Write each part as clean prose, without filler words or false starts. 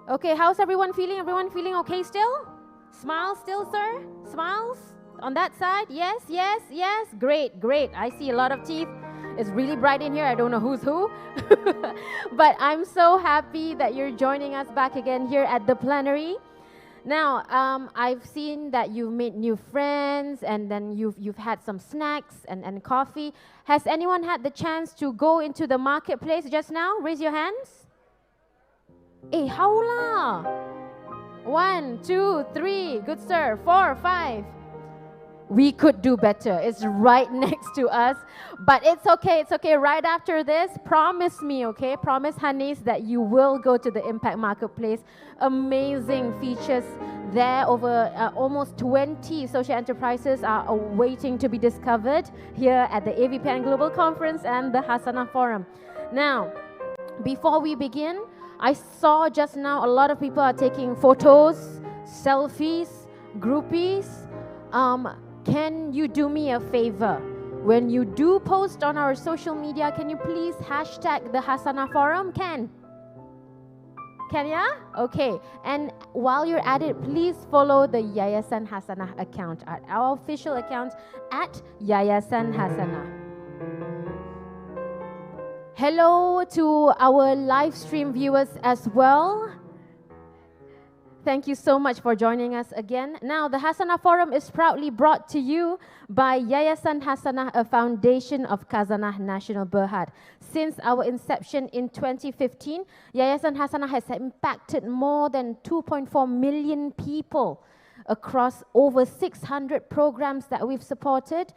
Okay, how's everyone feeling? Everyone feeling okay still? Smiles still, sir? Smiles? On that side? Yes, yes, yes. Great, great. I see a lot of teeth. It's really bright in here. I don't know who's who. But I'm so happy that you're joining us back again here at the plenary. Now, I've seen that you've made new friends and then you've had some snacks and coffee. Has anyone had the chance to go into the marketplace just now? Raise your hands. Eh, how lah? 1, 2, 3, good sir. 4, 5. We could do better. It's right next to us. But it's okay, it's okay. Right after this, promise me, okay? Promise, honeys, that you will go to the Impact Marketplace. Amazing features there. Over almost 20 social enterprises are awaiting to be discovered here at the AVPN Global Conference and the Hasanah Forum. Now, before we begin, I saw just now a lot of people are taking photos, selfies, groupies. Can you do me a favor? When you do post on our social media, can you please hashtag the Hasanah Forum? Can ya? Okay. And while you're at it, please follow the Yayasan Hasanah account, at our official account at Yayasan Hasanah. Hello to our live stream viewers as well. Thank you so much for joining us again. Now, the Hasanah Forum is proudly brought to you by Yayasan Hasanah, a foundation of Khazanah Nasional Berhad. Since our inception in 2015, Yayasan Hasanah has impacted more than 2.4 million people across over 600 programs that we've supported,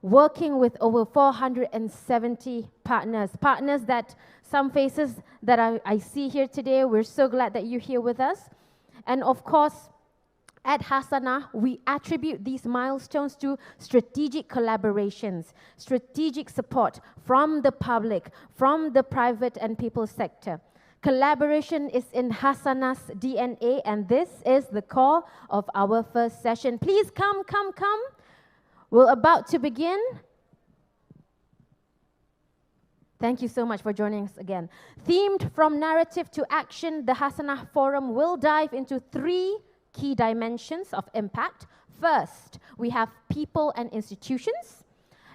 working with over 470 partners. Partners that some faces that I see here today, we're so glad that you're here with us. And of course, at Hasanah, we attribute these milestones to strategic collaborations, strategic support from the public, from the private and people sector. Collaboration is in Hasanah's DNA, and this is the core of our first session. Please come. We're about to begin. Thank you so much for joining us again. Themed from narrative to action, the Hasanah Forum will dive into 3 key dimensions of impact. First, we have people and institutions.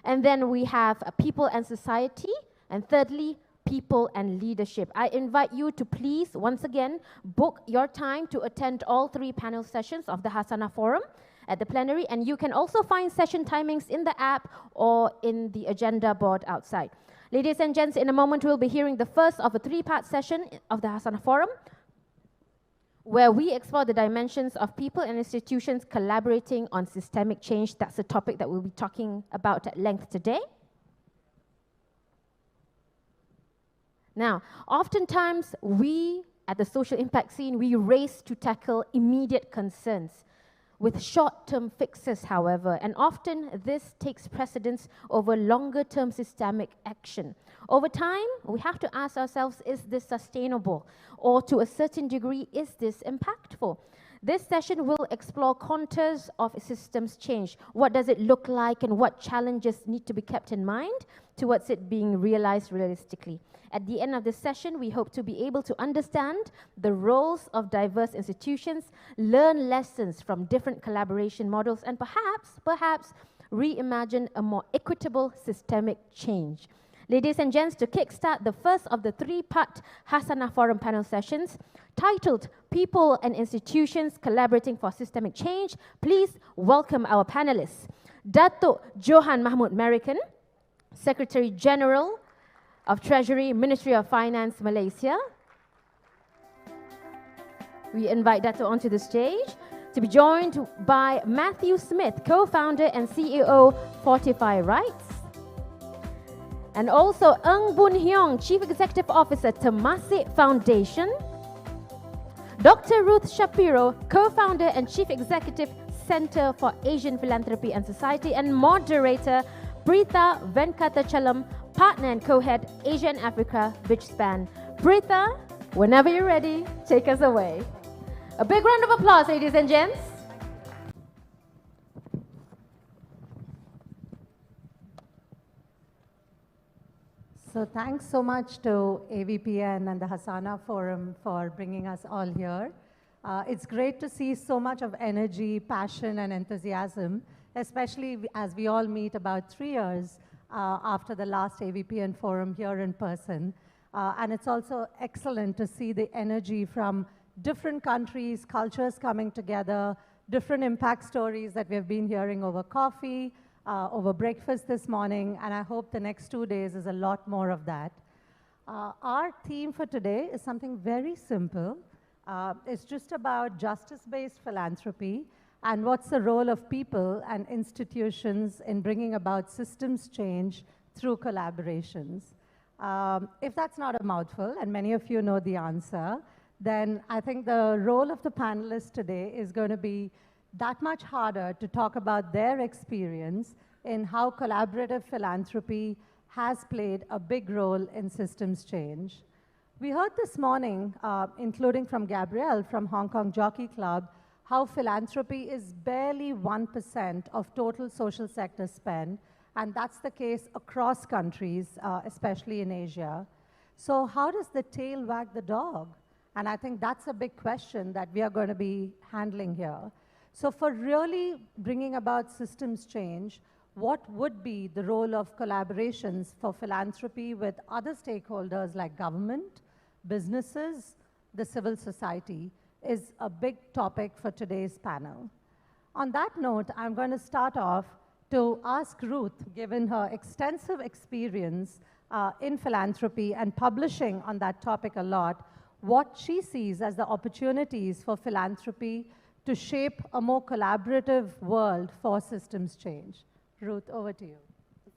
And then we have people and society. And thirdly, people and leadership. I invite you to please, once again, book your time to attend all 3 panel sessions of the Hasanah Forum at the plenary. And you can also find session timings in the app or in the agenda board outside. Ladies and gents, in a moment we'll be hearing the first of a 3-part session of the Hasanah Forum, where we explore the dimensions of people and institutions collaborating on systemic change. That's a topic that we'll be talking about at length today. Now, oftentimes we, at the social impact scene, we race to tackle immediate concerns with short-term fixes, however, and often this takes precedence over longer-term systemic action. Over time, we have to ask ourselves, is this sustainable? Or to a certain degree, is this impactful? This session will explore contours of systems change. What does it look like and what challenges need to be kept in mind towards it being realized realistically? At the end of this session, we hope to be able to understand the roles of diverse institutions, learn lessons from different collaboration models, and perhaps reimagine a more equitable systemic change. Ladies and gents, to kickstart the first of the 3-part Hasanah Forum panel sessions, titled People and Institutions Collaborating for Systemic Change, please welcome our panelists. Datuk Johan Mahmud Merican, Secretary General of Treasury, Ministry of Finance, Malaysia. We invite Dato onto the stage to be joined by Matthew Smith, co-founder and CEO, Fortify Rights. And also Ng Boon Hyong, Chief Executive Officer, Temasek Foundation. Dr. Ruth Shapiro, co-founder and Chief Executive, Center for Asian Philanthropy and Society, and moderator, Pritha Venkatachalam, partner and co-head, Asia and Africa Bridgespan. Pritha, whenever you're ready, take us away. A big round of applause, ladies and gents. So thanks so much to AVPN and the Hasana Forum for bringing us all here. It's great to see so much of energy, passion, and enthusiasm, especially as we all meet about 3 years after the last AVPN Forum here in person. And it's also excellent to see the energy from different countries, cultures coming together, different impact stories that we've been hearing over coffee, over breakfast this morning, and I hope the next 2 days is a lot more of that. Our theme for today is something very simple. It's just about justice-based philanthropy and what's the role of people and institutions in bringing about systems change through collaborations. If that's not a mouthful, and many of you know the answer, then I think the role of the panelists today is going to be that much harder to talk about their experience in how collaborative philanthropy has played a big role in systems change. We heard this morning, including from Gabrielle from Hong Kong Jockey Club, how philanthropy is barely 1% of total social sector spend, and that's the case across countries, especially in Asia. So how does the tail wag the dog? And I think that's a big question that we are going to be handling here. So for really bringing about systems change, what would be the role of collaborations for philanthropy with other stakeholders like government, businesses, the civil society is a big topic for today's panel. On that note, I'm going to start off to ask Ruth, given her extensive experience in philanthropy and publishing on that topic a lot, what she sees as the opportunities for philanthropy to shape a more collaborative world for systems change. Ruth, over to you.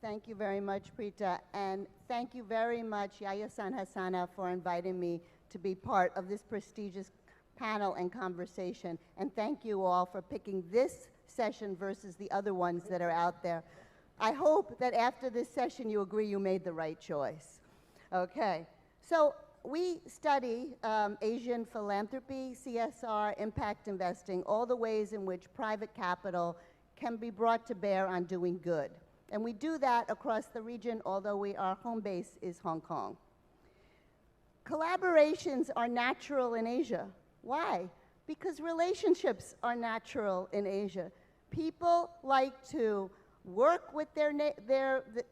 Thank you very much, Preeta, and thank you very much, Yaya-san Hasana, for inviting me to be part of this prestigious panel and conversation, and thank you all for picking this session versus the other ones that are out there. I hope that after this session you agree you made the right choice. Okay, so we study Asian philanthropy, CSR, impact investing, all the ways in which private capital can be brought to bear on doing good. And we do that across the region, although our home base is Hong Kong. Collaborations are natural in Asia. Why? Because relationships are natural in Asia. People like to work with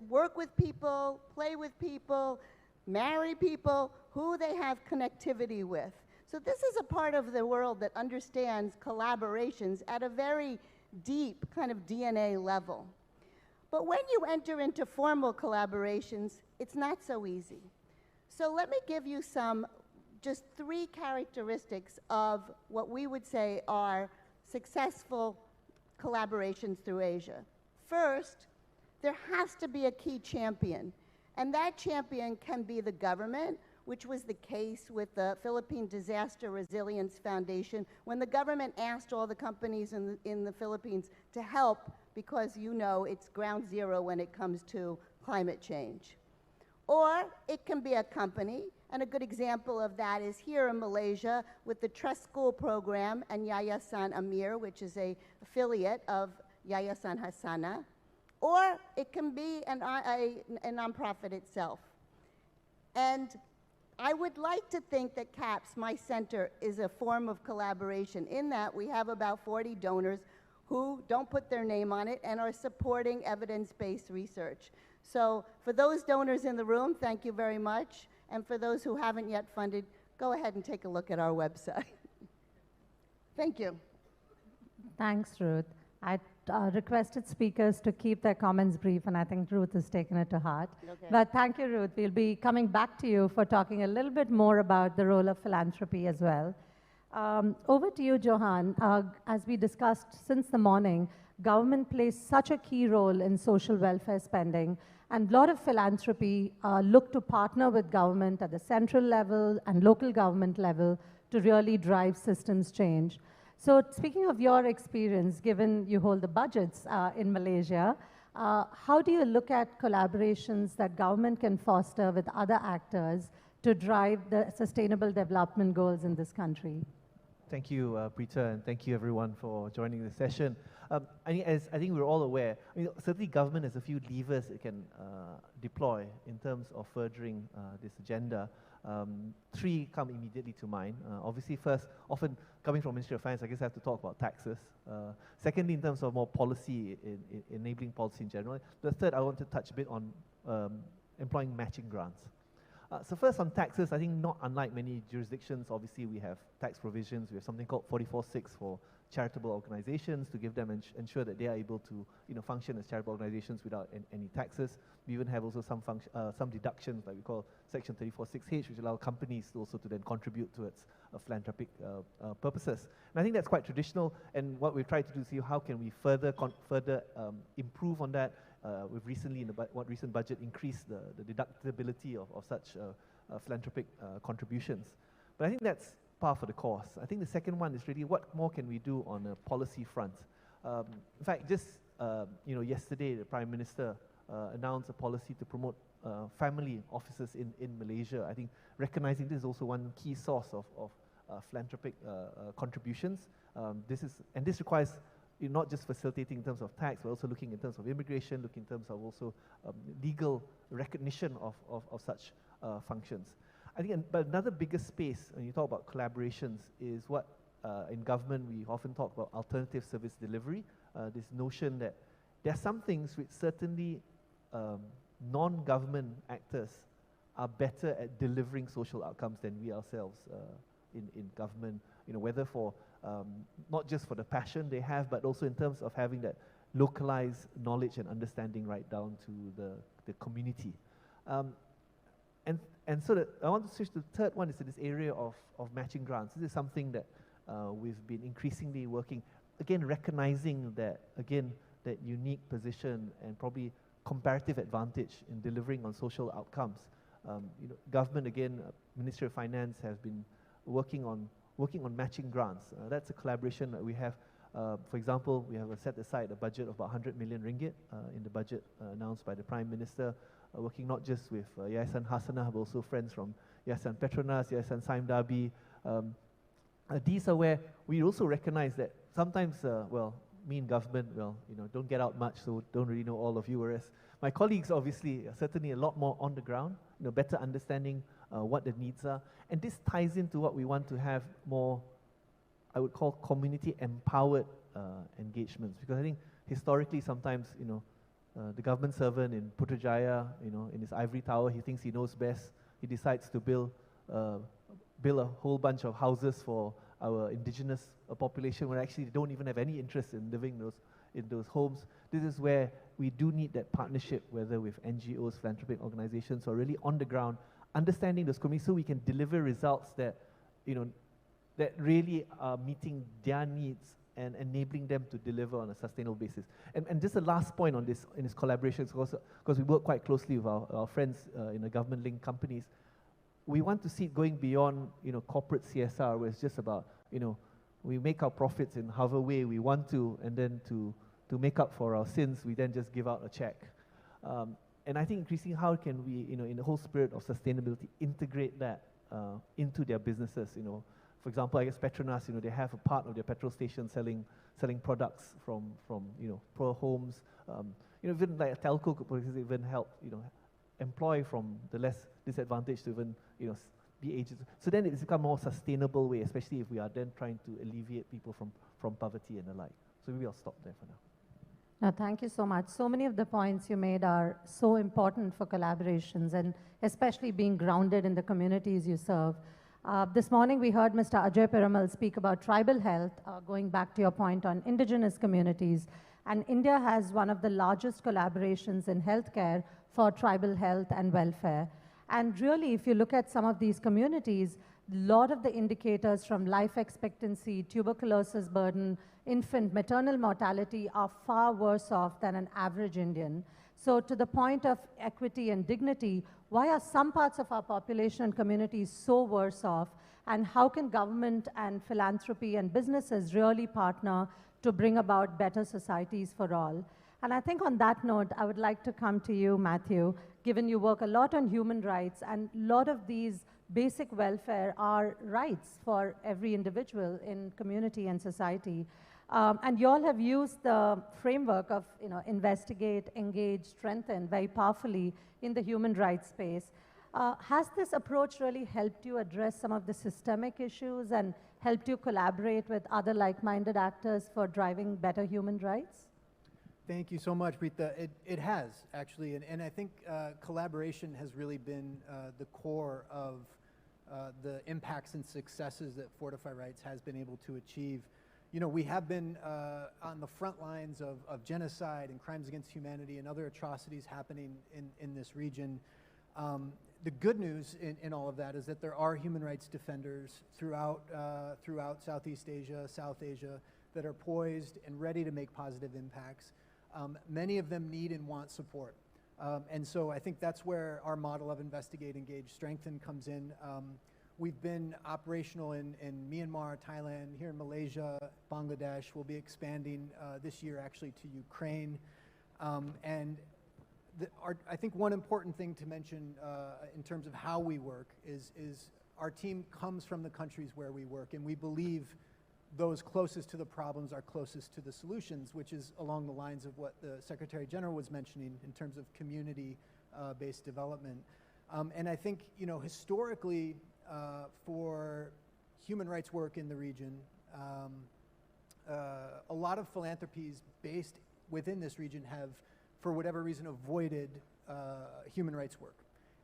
work with people, play with people, marry people who they have connectivity with. So this is a part of the world that understands collaborations at a very deep kind of DNA level. But when you enter into formal collaborations, it's not so easy. So let me give you just 3 characteristics of what we would say are successful collaborations through Asia. First, there has to be a key champion. And that champion can be the government, which was the case with the Philippine Disaster Resilience Foundation, when the government asked all the companies in the Philippines to help because you know it's ground zero when it comes to climate change. Or it can be a company, and a good example of that is here in Malaysia with the Trust School Program and Yayasan Amir, which is an affiliate of Yayasan Hasana. Or it can be a nonprofit itself. And I would like to think that CAPS, my center, is a form of collaboration in that we have about 40 donors who don't put their name on it and are supporting evidence-based research. So for those donors in the room, thank you very much. And for those who haven't yet funded, go ahead and take a look at our website. Thank you. Thanks, Ruth. I requested speakers to keep their comments brief, and I think Ruth has taken it to heart. Okay. But thank you, Ruth. We'll be coming back to you for talking a little bit more about the role of philanthropy as well. Over to you, Johan. As we discussed since the morning, government plays such a key role in social welfare spending, and a lot of philanthropy look to partner with government at the central level and local government level to really drive systems change. So speaking of your experience, given you hold the budgets in Malaysia, how do you look at collaborations that government can foster with other actors to drive the sustainable development goals in this country? Thank you, Preeta, and thank you everyone for joining the session. I think we're all aware, certainly government has a few levers it can deploy in terms of furthering this agenda. Three come immediately to mind. Obviously, first, often coming from Ministry of Finance, I guess I have to talk about taxes. Secondly, in terms of more policy, enabling policy in general. The third, I want to touch a bit on employing matching grants. So first on taxes, I think not unlike many jurisdictions, obviously we have tax provisions. We have something called 44.6 for charitable organizations to give them ensure that they are able to function as charitable organizations without any taxes. We even have also some deductions like we call section 34.6H, which allow companies to also to then contribute towards philanthropic purposes. And I think that's quite traditional, and what we've tried to do is see how can we further improve on that. We've recently, in the recent budget, increased the deductibility of such philanthropic contributions. But I think that's par for the course. I think the second one is really what more can we do on a policy front. In fact, just yesterday, the Prime Minister announced a policy to promote family offices in Malaysia. I think recognizing this is also one key source of philanthropic contributions. This requires not just facilitating in terms of tax, but also looking in terms of immigration, looking in terms of also legal recognition of such functions. I think but another bigger space, when you talk about collaborations, is what in government we often talk about alternative service delivery, this notion that there are some things which certainly non-government actors are better at delivering social outcomes than we ourselves in government, whether for not just for the passion they have, but also in terms of having that localized knowledge and understanding right down to the community. And so I want to switch to the third one is to this area of matching grants. This is something that we've been increasingly working, again, recognizing that, again, that unique position and probably comparative advantage in delivering on social outcomes. Government, again, Ministry of Finance has been working on matching grants. That's a collaboration that we have. For example, we have set aside a budget of about 100 million ringgit in the budget announced by the Prime Minister, working not just with Yayasan Hasanah, but also friends from Yayasan Petronas, Yayasan Saim Dabi. These are where we also recognize that sometimes, me in government, don't get out much, so don't really know all of you, whereas my colleagues obviously are certainly a lot more on the ground, better understanding what the needs are. And this ties into what we want to have more, I would call community-empowered engagements, because I think historically sometimes, the government servant in Putrajaya, in his ivory tower, he thinks he knows best. He decides to build a whole bunch of houses for our indigenous population, where actually they don't even have any interest in living in those homes. This is where we do need that partnership, whether with NGOs, philanthropic organizations, or really on the ground, understanding those communities so we can deliver results that, that really are meeting their needs and enabling them to deliver on a sustainable basis. And just a last point on this, in this collaboration, because we work quite closely with our friends in the government-linked companies, we want to see it going beyond, corporate CSR, where it's just about, we make our profits in however way we want to, and then to make up for our sins, we then just give out a check. And I think increasingly, how can we, in the whole spirit of sustainability, integrate that into their businesses, For example, I guess Petronas, they have a part of their petrol station selling products from poor homes. Even like a telco could even help, employ from the less disadvantaged to even, be agents. So then it's become a more sustainable way, especially if we are then trying to alleviate people from poverty and the like. So maybe I'll stop there for now. No, thank you so much. So many of the points you made are so important for collaborations, and especially being grounded in the communities you serve. This morning we heard Mr. Ajay Piramal speak about tribal health, going back to your point on indigenous communities. And India has one of the largest collaborations in healthcare for tribal health and welfare. And really, if you look at some of these communities, a lot of the indicators from life expectancy, tuberculosis burden, infant maternal mortality are far worse off than an average Indian. So to the point of equity and dignity, why are some parts of our population and communities so worse off? And how can government and philanthropy and businesses really partner to bring about better societies for all? And I think on that note, I would like to come to you, Matthew, given you work a lot on human rights, and a lot of these basic welfare are rights for every individual in community and society. And you all have used the framework of investigate, engage, strengthen very powerfully in the human rights space. Has this approach really helped you address some of the systemic issues and helped you collaborate with other like-minded actors for driving better human rights? Thank you so much, Preeta. It has, actually, and I think collaboration has really been the core of the impacts and successes that Fortify Rights has been able to achieve. We have been on the front lines of genocide and crimes against humanity and other atrocities happening in this region. The good news in all of that is that there are human rights defenders throughout Southeast Asia, South Asia, that are poised and ready to make positive impacts. Many of them need and want support. And so I think that's where our model of investigate, engage, strengthen comes in. We've been operational in Myanmar, Thailand, here in Malaysia, Bangladesh. We'll be expanding this year actually to Ukraine. And I think one important thing to mention in terms of how we work is our team comes from the countries where we work, and we believe those closest to the problems are closest to the solutions, which is along the lines of what the Secretary General was mentioning in terms of community-based development. And I think, historically, for human rights work in the region, a lot of philanthropies based within this region have, for whatever reason, avoided human rights work.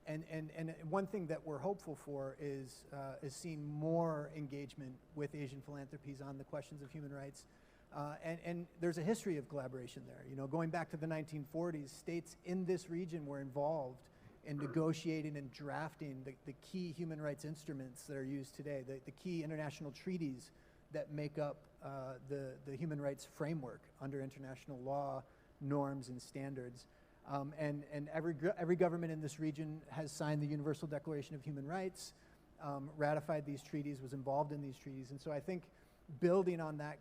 And one thing that we're hopeful for is seeing more engagement with Asian philanthropies on the questions of human rights. And there's a history of collaboration there. Going back to the 1940s, states in this region were involved in negotiating and drafting the key human rights instruments that are used today, the key international treaties that make up the human rights framework under international law, norms, and standards. And every government in this region has signed the Universal Declaration of Human Rights, ratified these treaties, was involved in these treaties. And so I think building on that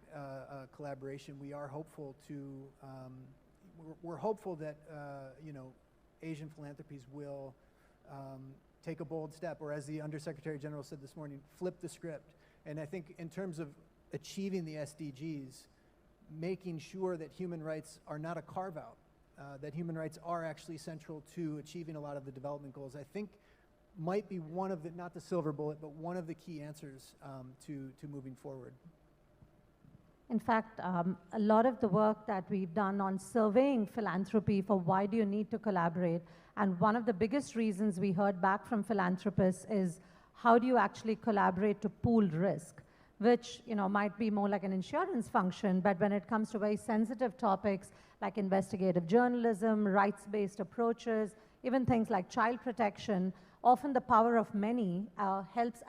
collaboration, we are hopeful to, we're hopeful that, Asian philanthropies will take a bold step, or as the Undersecretary General said this morning, flip the script. And I think in terms of achieving the SDGs, making sure that human rights are not a carve-out, that human rights are actually central to achieving a lot of the development goals, I think might be one of the, not the silver bullet, but one of the key answers to moving forward. In fact, a lot of the work that we've done on surveying philanthropy for why do you need to collaborate, and one of the biggest reasons we heard back from philanthropists is how do you actually collaborate to pool risk, which might be more like an insurance function, but when it comes to very sensitive topics like investigative journalism, rights-based approaches, even things like child protection, often the power of many helps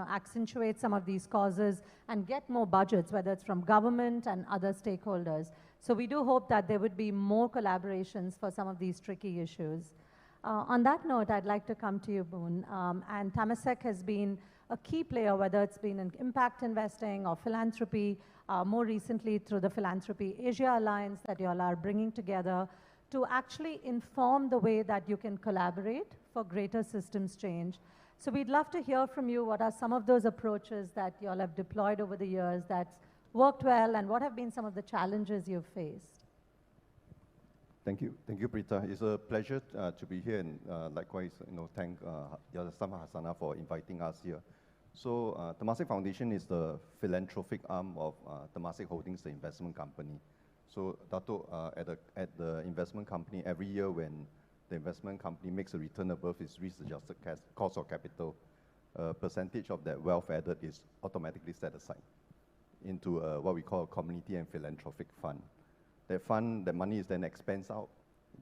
accentuate some of these causes and get more budgets, whether it's from government and other stakeholders. So we do hope that there would be more collaborations for some of these tricky issues. On that note, I'd like to come to you, Boone. And Temasek has been a key player, whether it's been in impact investing or philanthropy, more recently through the Philanthropy Asia Alliance that you all are bringing together to actually inform the way that you can collaborate for greater systems change. So we'd love to hear from you what are some of those approaches that you all have deployed over the years that's worked well, and what have been some of the challenges you've faced? Thank you, Preeta. It's a pleasure to be here, and likewise, thank Yasama Hasana for inviting us here. So Temasek Foundation is the philanthropic arm of Temasek Holdings, the investment company. So Dato, at the investment company, every year when the investment company makes a return above its risk-adjusted cost of capital, a percentage of that wealth added is automatically set aside into what we call a community and philanthropic fund. That fund, that money is then expensed out,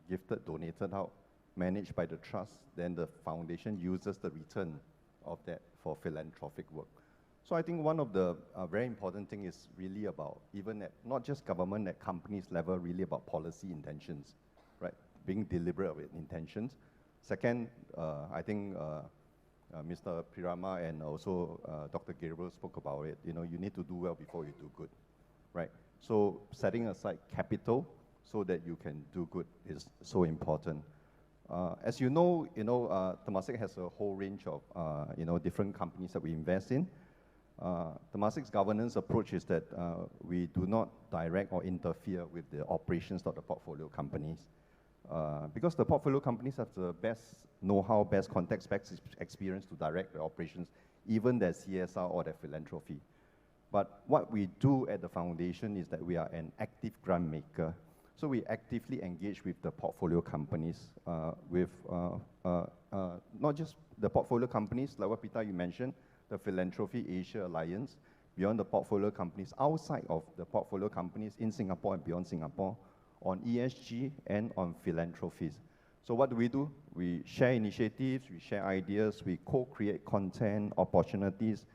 gifted, donated out, managed by the trust. Then the foundation uses the return of that for philanthropic work. So I think one of the very important thing is really about, even at not just government, at companies level, really about policy intentions, right? Being deliberate with intentions. Second, I think Mr. Pirama and also Dr. Gabriel spoke about it. You need to do well before you do good, right? So setting aside capital so that you can do good is so important. As you know, Temasek has a whole range of different companies that we invest in. Temasek's governance approach is that we do not direct or interfere with the operations of the portfolio companies. Because the portfolio companies have the best know-how, best context, best experience to direct the operations, even their CSR or their philanthropy. But what we do at the foundation is that we are an active grant maker. So we actively engage with the portfolio companies, with not just the portfolio companies, like what Peter you mentioned, the Philanthropy Asia Alliance, beyond the portfolio companies, outside of the portfolio companies in Singapore and beyond Singapore, on ESG and on philanthropies. So what do? We share initiatives, we share ideas, we co-create content, opportunities,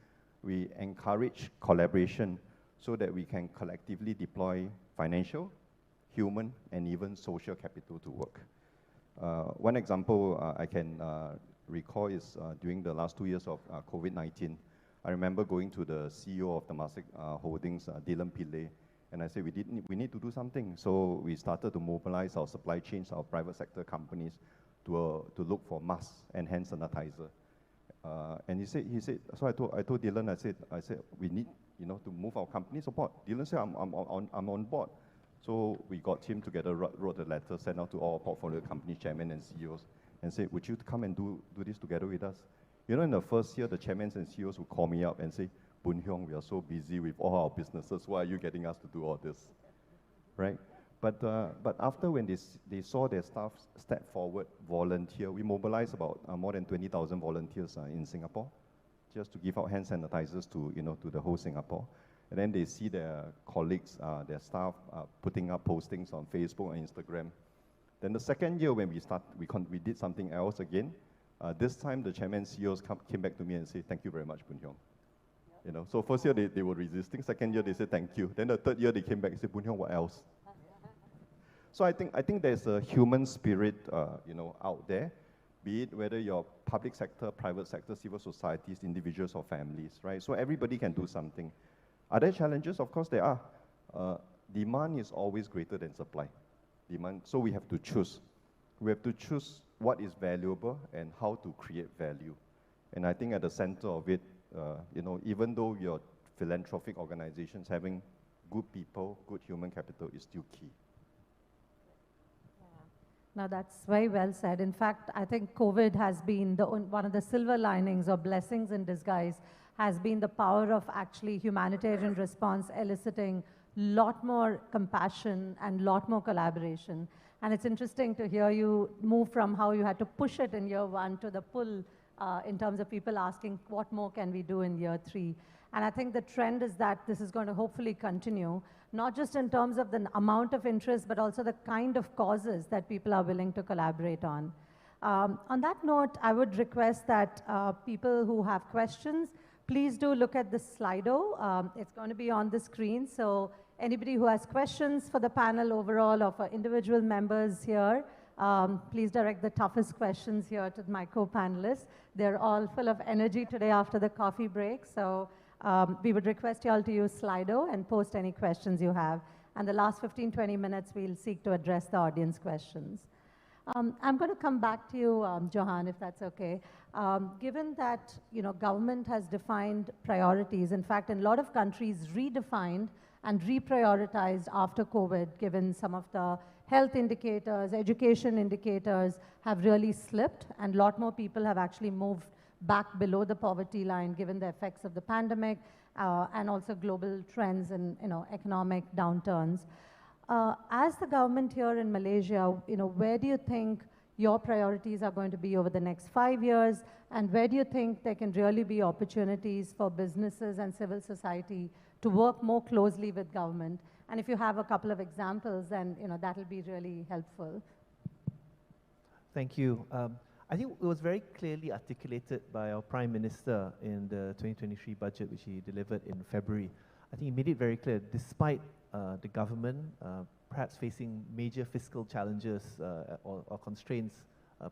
we encourage collaboration so that we can collectively deploy financial, human, and even social capital to work. One example I can recall is during the last 2 years of COVID-19. I remember going to the CEO of Temasek Holdings, Dylan Pillay, and I said, we need to do something. So we started to mobilize our supply chains, our private sector companies, to look for masks and hand sanitizer. And he said, so I told Dylan, I said, we need, to move our company support. Dylan said, I'm on board. So we got him together, wrote a letter, sent out to all portfolio company chairmen and CEOs, and said, would you come and do this together with us? In the first year, the chairmen and CEOs would call me up and say, Boon Hyung, we are so busy with all our businesses. Why are you getting us to do all this? Right? But after when they saw their staff step forward, volunteer, we mobilized about more than 20,000 volunteers in Singapore, just to give out hand sanitizers to the whole Singapore. And then they see their colleagues, their staff putting up postings on Facebook and Instagram. Then the second year when we did something else again. This time the chairman CEOs came back to me and said, thank you very much, Boon Hyung. So first year they were resisting. Second year they said thank you. Then the third year they came back and said, Boon Hyung, what else? So I think there's a human spirit, out there, be it whether you're public sector, private sector, civil societies, individuals or families, right? So everybody can do something. Are there challenges? Of course there are. Demand is always greater than supply. So we have to choose. We have to choose what is valuable and how to create value. And I think at the center of it, even though your philanthropic organizations having good people, good human capital is still key. Now that's very well said. In fact, I think COVID has been one of the silver linings or blessings in disguise has been the power of actually humanitarian response eliciting lot more compassion and lot more collaboration. And it's interesting to hear you move from how you had to push it in year one to the pull in terms of people asking what more can we do in year three. And I think the trend is that this is going to hopefully continue, not just in terms of the amount of interest, but also the kind of causes that people are willing to collaborate on. On that note, I would request that people who have questions, please do look at the Slido. It's going to be on the screen. So anybody who has questions for the panel overall or for individual members here, please direct the toughest questions here to my co-panelists. They're all full of energy today after the coffee break. So we would request you all to use Slido and post any questions you have. And the last 15-20 minutes, we'll seek to address the audience questions. I'm going to come back to you, Johan, if that's okay. Given that government has defined priorities, in fact, in a lot of countries redefined and reprioritized after COVID, given some of the health indicators, education indicators have really slipped, and a lot more people have actually moved back below the poverty line, given the effects of the pandemic and also global trends and economic downturns. As the government here in Malaysia, where do you think your priorities are going to be over the next 5 years, and where do you think there can really be opportunities for businesses and civil society to work more closely with government? And if you have a couple of examples, then that'll be really helpful. Thank you. I think it was very clearly articulated by our Prime Minister in the 2023 budget, which he delivered in February. I think he made it very clear, despite the government perhaps facing major fiscal challenges or constraints,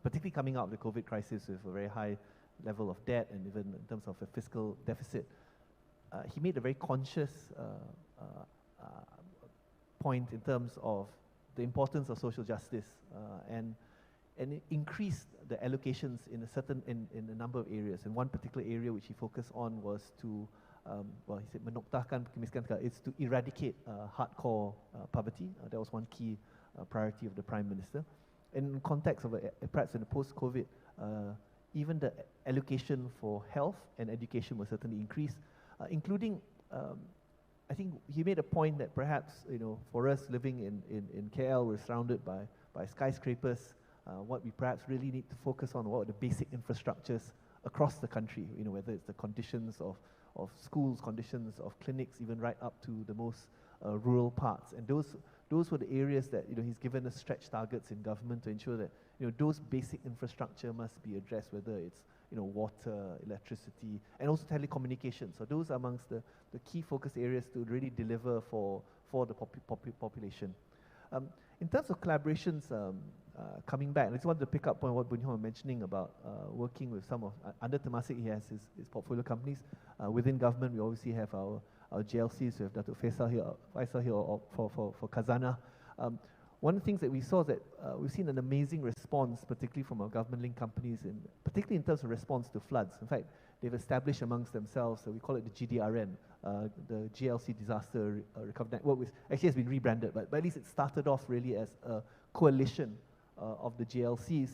particularly coming out of the COVID crisis with a very high level of debt and even in terms of a fiscal deficit, he made a very conscious point in terms of the importance of social justice. And and it increased the allocations in a number of areas. And one particular area which he focused on was to, well, he said menoktakan kemiskinan, it's to eradicate hardcore poverty. That was one key priority of the Prime Minister. In context of perhaps in the post-COVID, even the allocation for health and education was certainly increased, including, I think he made a point that perhaps, for us living in KL, we're surrounded by skyscrapers. What we perhaps really need to focus on, what are the basic infrastructures across the country, whether it's the conditions of schools, conditions of clinics, even right up to the most rural parts. And those were the areas that he's given us stretch targets in government to ensure that those basic infrastructure must be addressed, whether it's water, electricity, and also telecommunications. So those are amongst the key focus areas to really deliver for the population. In terms of collaborations, coming back, I just wanted to pick up on what Boon Hyung was mentioning about working with some of, under Temasek, he has his portfolio companies. Within government, we obviously have our GLCs, we have Datuk Faisal here for Khazanah. One of the things that we saw is that we've seen an amazing response, particularly from our government-linked companies, particularly in terms of response to floods. In fact, they've established amongst themselves, we call it the GDRN, the GLC Disaster Recovery Network, which actually has been rebranded, but at least it started off really as a coalition of the GLCs,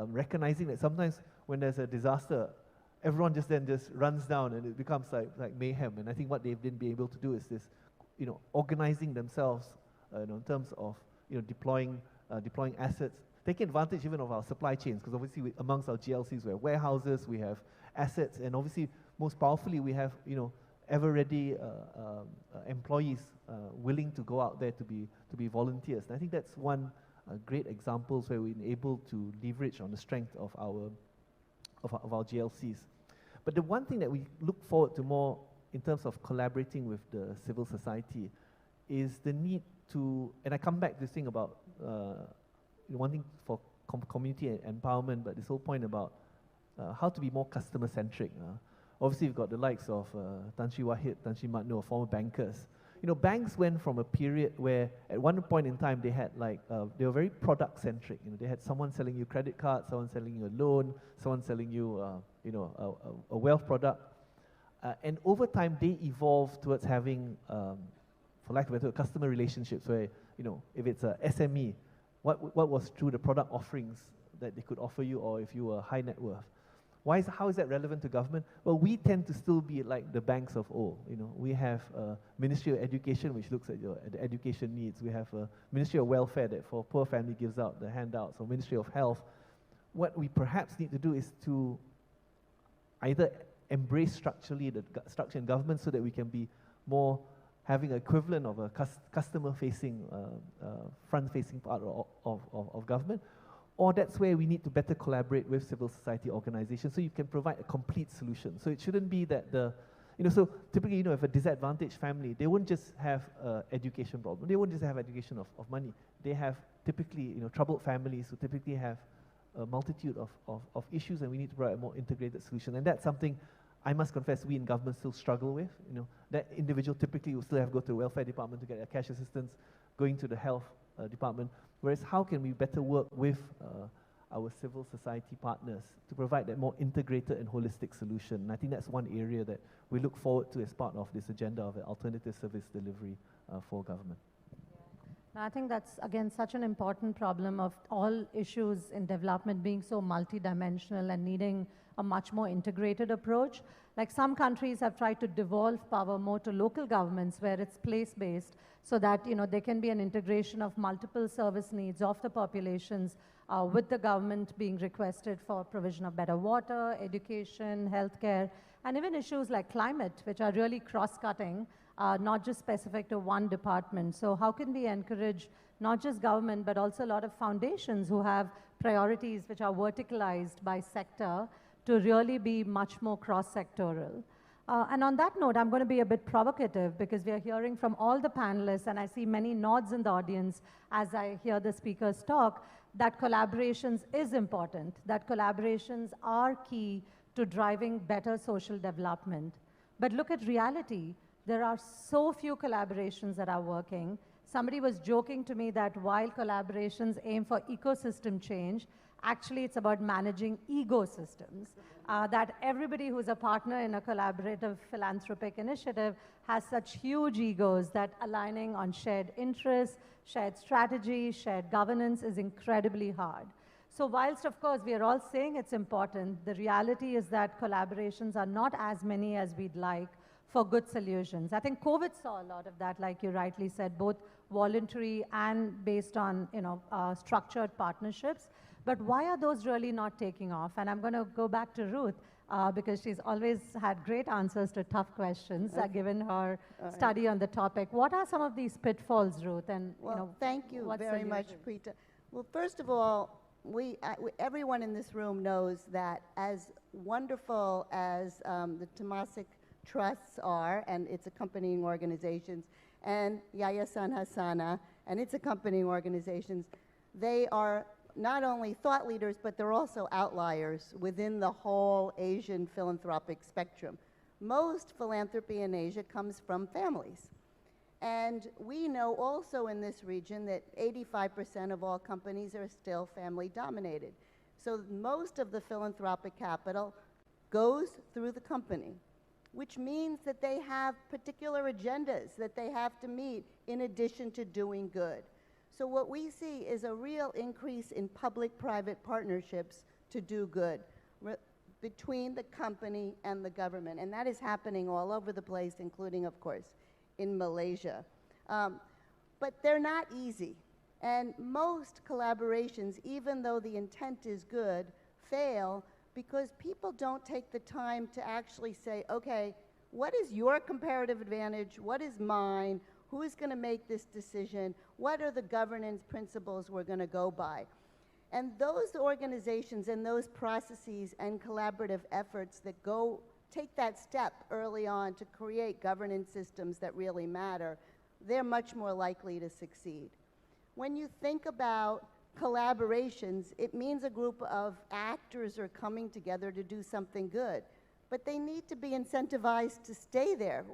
recognizing that sometimes when there's a disaster, everyone just runs down and it becomes like mayhem. And I think what they've been able to do is this, organizing themselves in terms of deploying assets, taking advantage even of our supply chains, because obviously amongst our GLCs we have warehouses, we have assets, and obviously most powerfully we have ever-ready employees willing to go out there to be volunteers. And I think that's one great examples where we're able to leverage on the strength of our GLCs. But the one thing that we look forward to more in terms of collaborating with the civil society is the need to, and I come back to this thing about wanting for community empowerment, but this whole point about how to be more customer-centric. Obviously, you've got the likes of Tan Sri Wahid, Tan Sri Matno, former bankers. Banks went from a period where at one point in time they had they were very product-centric. They had someone selling you credit cards, someone selling you a loan, someone selling you a wealth product. And over time they evolved towards having, for lack of a better word, customer relationships where, if it's a SME, what was through the product offerings that they could offer you, or if you were high net worth. How is that relevant to government? Well, we tend to still be like the banks of old. We have a Ministry of Education, which looks at the education needs. We have a Ministry of Welfare that for poor family gives out the handouts, or Ministry of Health. What we perhaps need to do is to either embrace structurally the structure in government so that we can be more having an equivalent of a customer-facing, front-facing part of government, or that's where we need to better collaborate with civil society organizations so you can provide a complete solution. So it shouldn't be that so typically, if a disadvantaged family, they won't just have an education problem. They won't just have education of money. They have typically, troubled families who typically have a multitude of issues, and we need to provide a more integrated solution. And that's something I must confess we in government still struggle with. That individual typically will still have to go to the welfare department to get their cash assistance, going to the health department. Whereas how can we better work with our civil society partners to provide that more integrated and holistic solution? And I think that's one area that we look forward to as part of this agenda of alternative service delivery for government. I think that's, again, such an important problem of all issues in development being so multidimensional and needing a much more integrated approach. Like some countries have tried to devolve power more to local governments where it's place-based, so that there can be an integration of multiple service needs of the populations with the government being requested for provision of better water, education, healthcare, and even issues like climate, which are really cross-cutting, not just specific to one department. So how can we encourage not just government, but also a lot of foundations who have priorities which are verticalized by sector to really be much more cross-sectoral? And on that note, I'm going to be a bit provocative because we are hearing from all the panelists, and I see many nods in the audience as I hear the speakers talk, that collaborations is important, that collaborations are key to driving better social development. But look at reality. There are so few collaborations that are working. Somebody was joking to me that while collaborations aim for ecosystem change, Actually, it's about managing ecosystems, that everybody who's a partner in a collaborative philanthropic initiative has such huge egos that aligning on shared interests, shared strategy, shared governance is incredibly hard. So whilst, of course, we are all saying it's important, the reality is that collaborations are not as many as we'd like for good solutions. I think COVID saw a lot of that, like you rightly said, both voluntary and based on structured partnerships. But why are those really not taking off? And I'm going to go back to Ruth because she's always had great answers to tough questions, given her study on the topic. What are some of these pitfalls, Ruth? And well, thank you very much, Preeta. Well, first of all, everyone in this room knows that as wonderful as the Temasek trusts are and its accompanying organizations, and Yayasan Hasana and its accompanying organizations, they are not only thought leaders, but they're also outliers within the whole Asian philanthropic spectrum. Most philanthropy in Asia comes from families. And we know also in this region that 85% of all companies are still family dominated. So most of the philanthropic capital goes through the company, which means that they have particular agendas that they have to meet in addition to doing good. So what we see is a real increase in public-private partnerships to do good between the company and the government. And that is happening all over the place, including, of course, in Malaysia. But they're not easy. And most collaborations, even though the intent is good, fail because people don't take the time to actually say, okay, what is your comparative advantage? What is mine? Who is going to make this decision? What are the governance principles we're going to go by? And those organizations and those processes and collaborative efforts that take that step early on to create governance systems that really matter, they're much more likely to succeed. When you think about collaborations, it means a group of actors are coming together to do something good, but they need to be incentivized to stay there.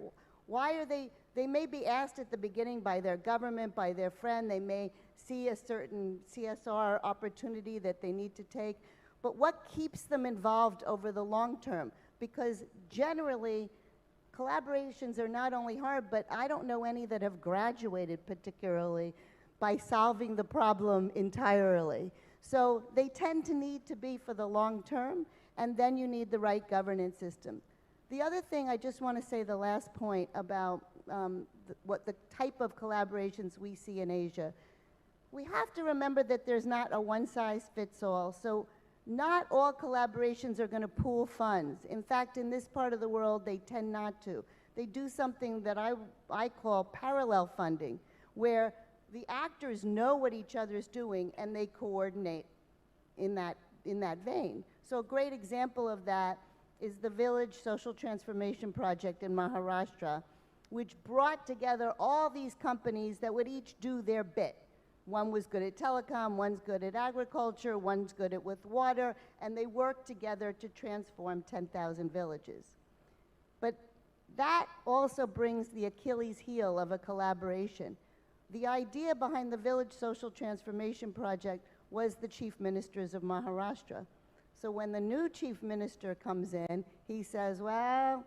Why are they may be asked at the beginning by their government, by their friend, they may see a certain CSR opportunity that they need to take, but what keeps them involved over the long term? Because generally, collaborations are not only hard, but I don't know any that have graduated particularly by solving the problem entirely. So they tend to need to be for the long term, and then you need the right governance system. The other thing I just want to say, the last point about what the type of collaborations we see in Asia, we have to remember that there's not a one-size-fits-all. So not all collaborations are going to pool funds. In fact, in this part of the world, they tend not to. They do something that I call parallel funding, where the actors know what each other's doing and they coordinate in that vein. So a great example of that is the Village Social Transformation Project in Maharashtra, which brought together all these companies that would each do their bit. One was good at telecom, one's good at agriculture, one's good at with water, and they worked together to transform 10,000 villages. But that also brings the Achilles heel of a collaboration. The idea behind the Village Social Transformation Project was the chief ministers of Maharashtra. So when the new chief minister comes in, he says, well,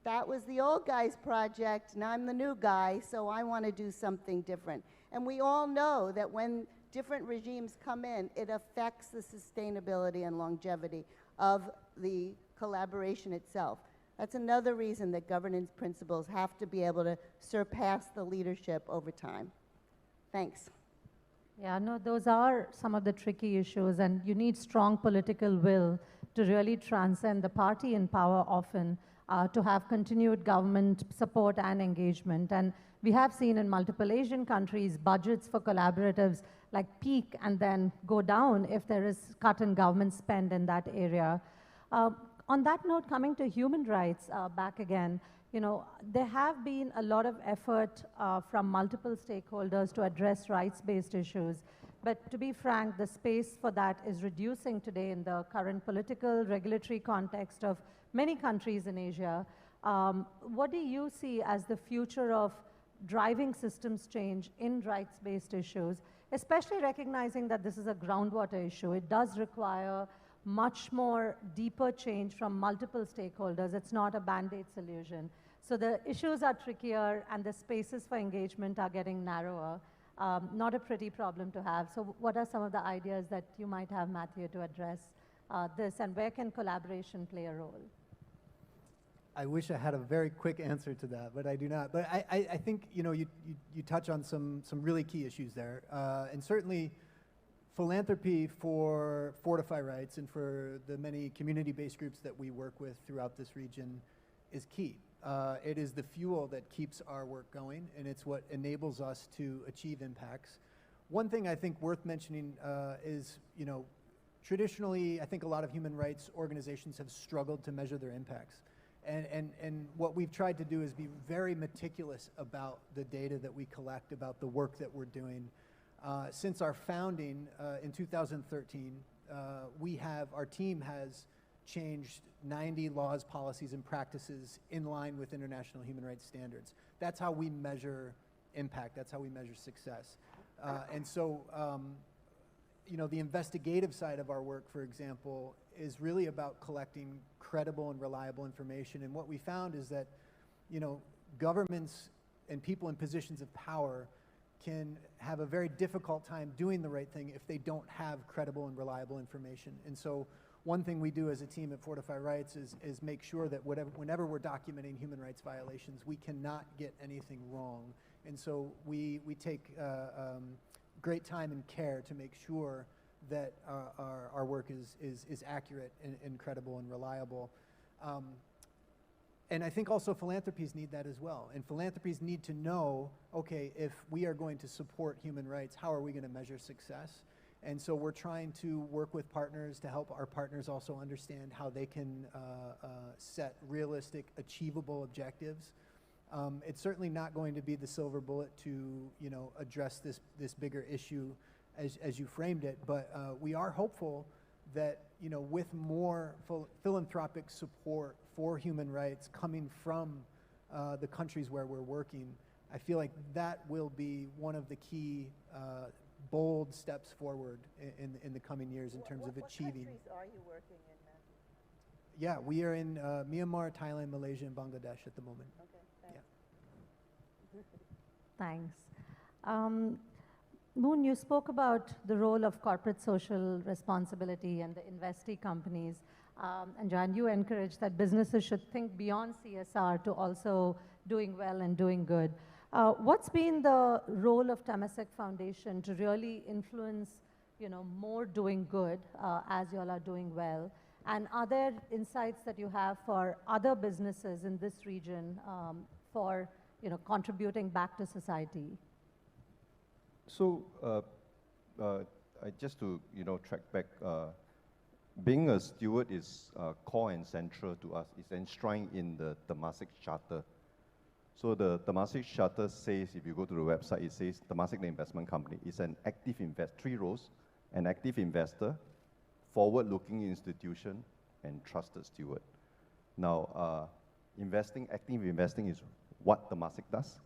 that was the old guy's project, and I'm the new guy, so I want to do something different. And we all know that when different regimes come in, it affects the sustainability and longevity of the collaboration itself. That's another reason that governance principles have to be able to surpass the leadership over time. Thanks. Yeah, no, those are some of the tricky issues, and you need strong political will to really transcend the party in power often to have continued government support and engagement. And we have seen in multiple Asian countries budgets for collaboratives like peak and then go down if there is cut in government spend in that area. On that note, coming to human rights back again, there have been a lot of effort from multiple stakeholders to address rights-based issues. But to be frank, the space for that is reducing today in the current political, regulatory context of many countries in Asia. What do you see as the future of driving systems change in rights-based issues, especially recognizing that this is a groundwater issue. It does require much more deeper change from multiple stakeholders. It's not a Band-Aid solution. So the issues are trickier and the spaces for engagement are getting narrower. Not a pretty problem to have. So what are some of the ideas that you might have, Matthew, to address this, and where can collaboration play a role? I wish I had a very quick answer to that, but I do not. But I think you touch on some really key issues there, and certainly philanthropy for Fortify Rights and for the many community-based groups that we work with throughout this region is key. It is the fuel that keeps our work going, and it's what enables us to achieve impacts. One thing I think worth mentioning is, traditionally, I think a lot of human rights organizations have struggled to measure their impacts. And what we've tried to do is be very meticulous about the data that we collect, about the work that we're doing. Since our founding in 2013, our team has changed 90 laws, policies, and practices in line with international human rights standards. That's how we measure impact. That's how we measure success. And so, the investigative side of our work, for example, is really about collecting credible and reliable information. And what we found is that, governments and people in positions of power can have a very difficult time doing the right thing if they don't have credible and reliable information. And so one thing we do as a team at Fortify Rights is make sure that whenever we're documenting human rights violations, we cannot get anything wrong. And so we take great time and care to make sure that our work is accurate and credible and reliable. And I think also philanthropies need that as well. And philanthropies need to know, okay, if we are going to support human rights, how are we going to measure success? And so we're trying to work with partners to help our partners also understand how they can set realistic, achievable objectives. It's certainly not going to be the silver bullet to address this bigger issue as you framed it, but we are hopeful that with more philanthropic support for human rights coming from the countries where we're working, I feel like that will be one of the key bold steps forward in the coming years in terms of achieving. What countries are you working in, Matthew? Yeah, we are in Myanmar, Thailand, Malaysia, and Bangladesh at the moment. Okay, thanks. Thanks. Moon, you spoke about the role of corporate social responsibility and the investee companies. And John, you encouraged that businesses should think beyond CSR to also doing well and doing good. What's been the role of Temasek Foundation to really influence, more doing good as you all are doing well? And are there insights that you have for other businesses in this region for, contributing back to society? So, just to track back, being a steward is core and central to us. It's enshrined in the Temasek Charter. So the Temasek Charter says, if you go to the website, it says Temasek the investment company is an active investor, 3 rows: an active investor, forward-looking institution, and trusted steward. Now, active investing is what Temasek does.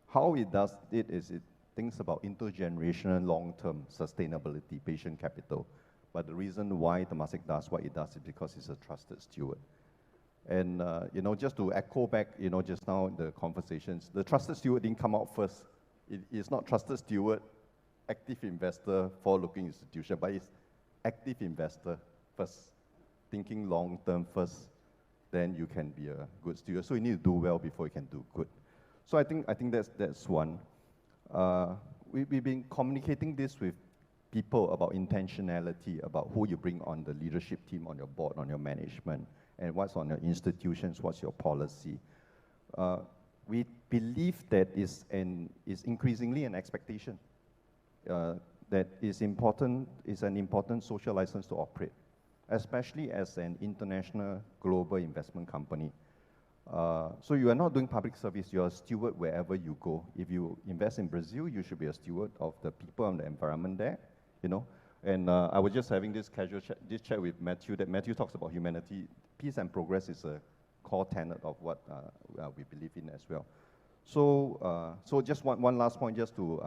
How it does it is it thinks about intergenerational long-term sustainability, patient capital. But the reason why Temasek does what it does is because it's a trusted steward. And just to echo back, just now in the conversations, the trusted steward didn't come out first. It's not trusted steward, active investor, forward-looking institution, but it's active investor first, thinking long-term first, then you can be a good steward. So you need to do well before you can do good. So I think that's one. We've been communicating this with people about intentionality, about who you bring on the leadership team, on your board, on your management, and what's on your institutions, what's your policy. We believe that is increasingly an expectation that is an important social license to operate, especially as an international global investment company. So you are not doing public service, you're a steward wherever you go. If you invest in Brazil, you should be a steward of the people and the environment there, And I was just having this casual chat with Matthew, that Matthew talks about humanity. Peace and progress is a core tenet of what we believe in as well. So just one last point, just to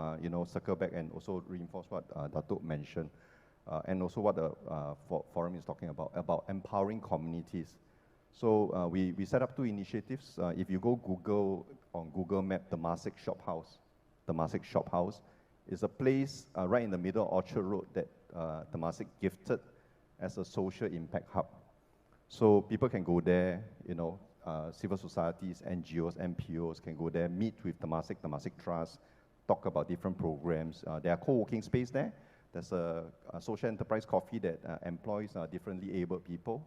circle back and also reinforce what Datuk mentioned, and also what the forum is talking about empowering communities. So we set up 2 initiatives. If you go on Google Map, Temasek Shop House is a place right in the middle of Orchard Road that Temasek gifted as a social impact hub. So people can go there, civil societies, NGOs, NPOs can go there, meet with Temasek Trust, talk about different programs. There are co-working space there. There's a social enterprise coffee that employs differently abled people.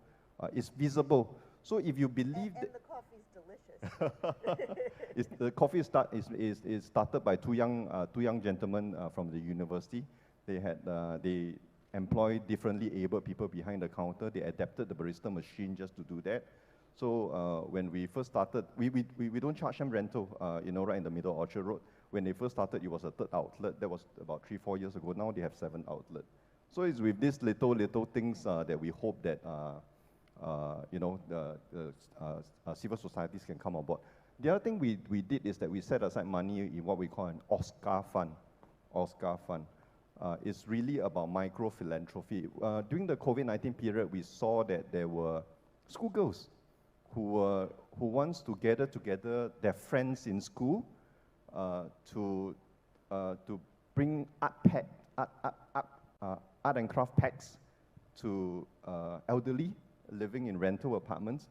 It's visible. So if you believe and that... the coffee's delicious. The coffee is started by two young gentlemen from the university. They employ differently abled people behind the counter. They adapted the barista machine just to do that. So when we first started, we don't charge them rental, right in the middle of Orchard Road. When they first started, it was a 3rd outlet. That was about 3-4 years ago. Now they have 7 outlets. So it's with these little things that we hope that civil societies can come on board. The other thing we did is that we set aside money in what we call an Oscar fund. It's really about micro philanthropy. During the COVID-19 period, we saw that there were schoolgirls who wants to gather together their friends in school to bring art and craft packs to elderly living in rental apartments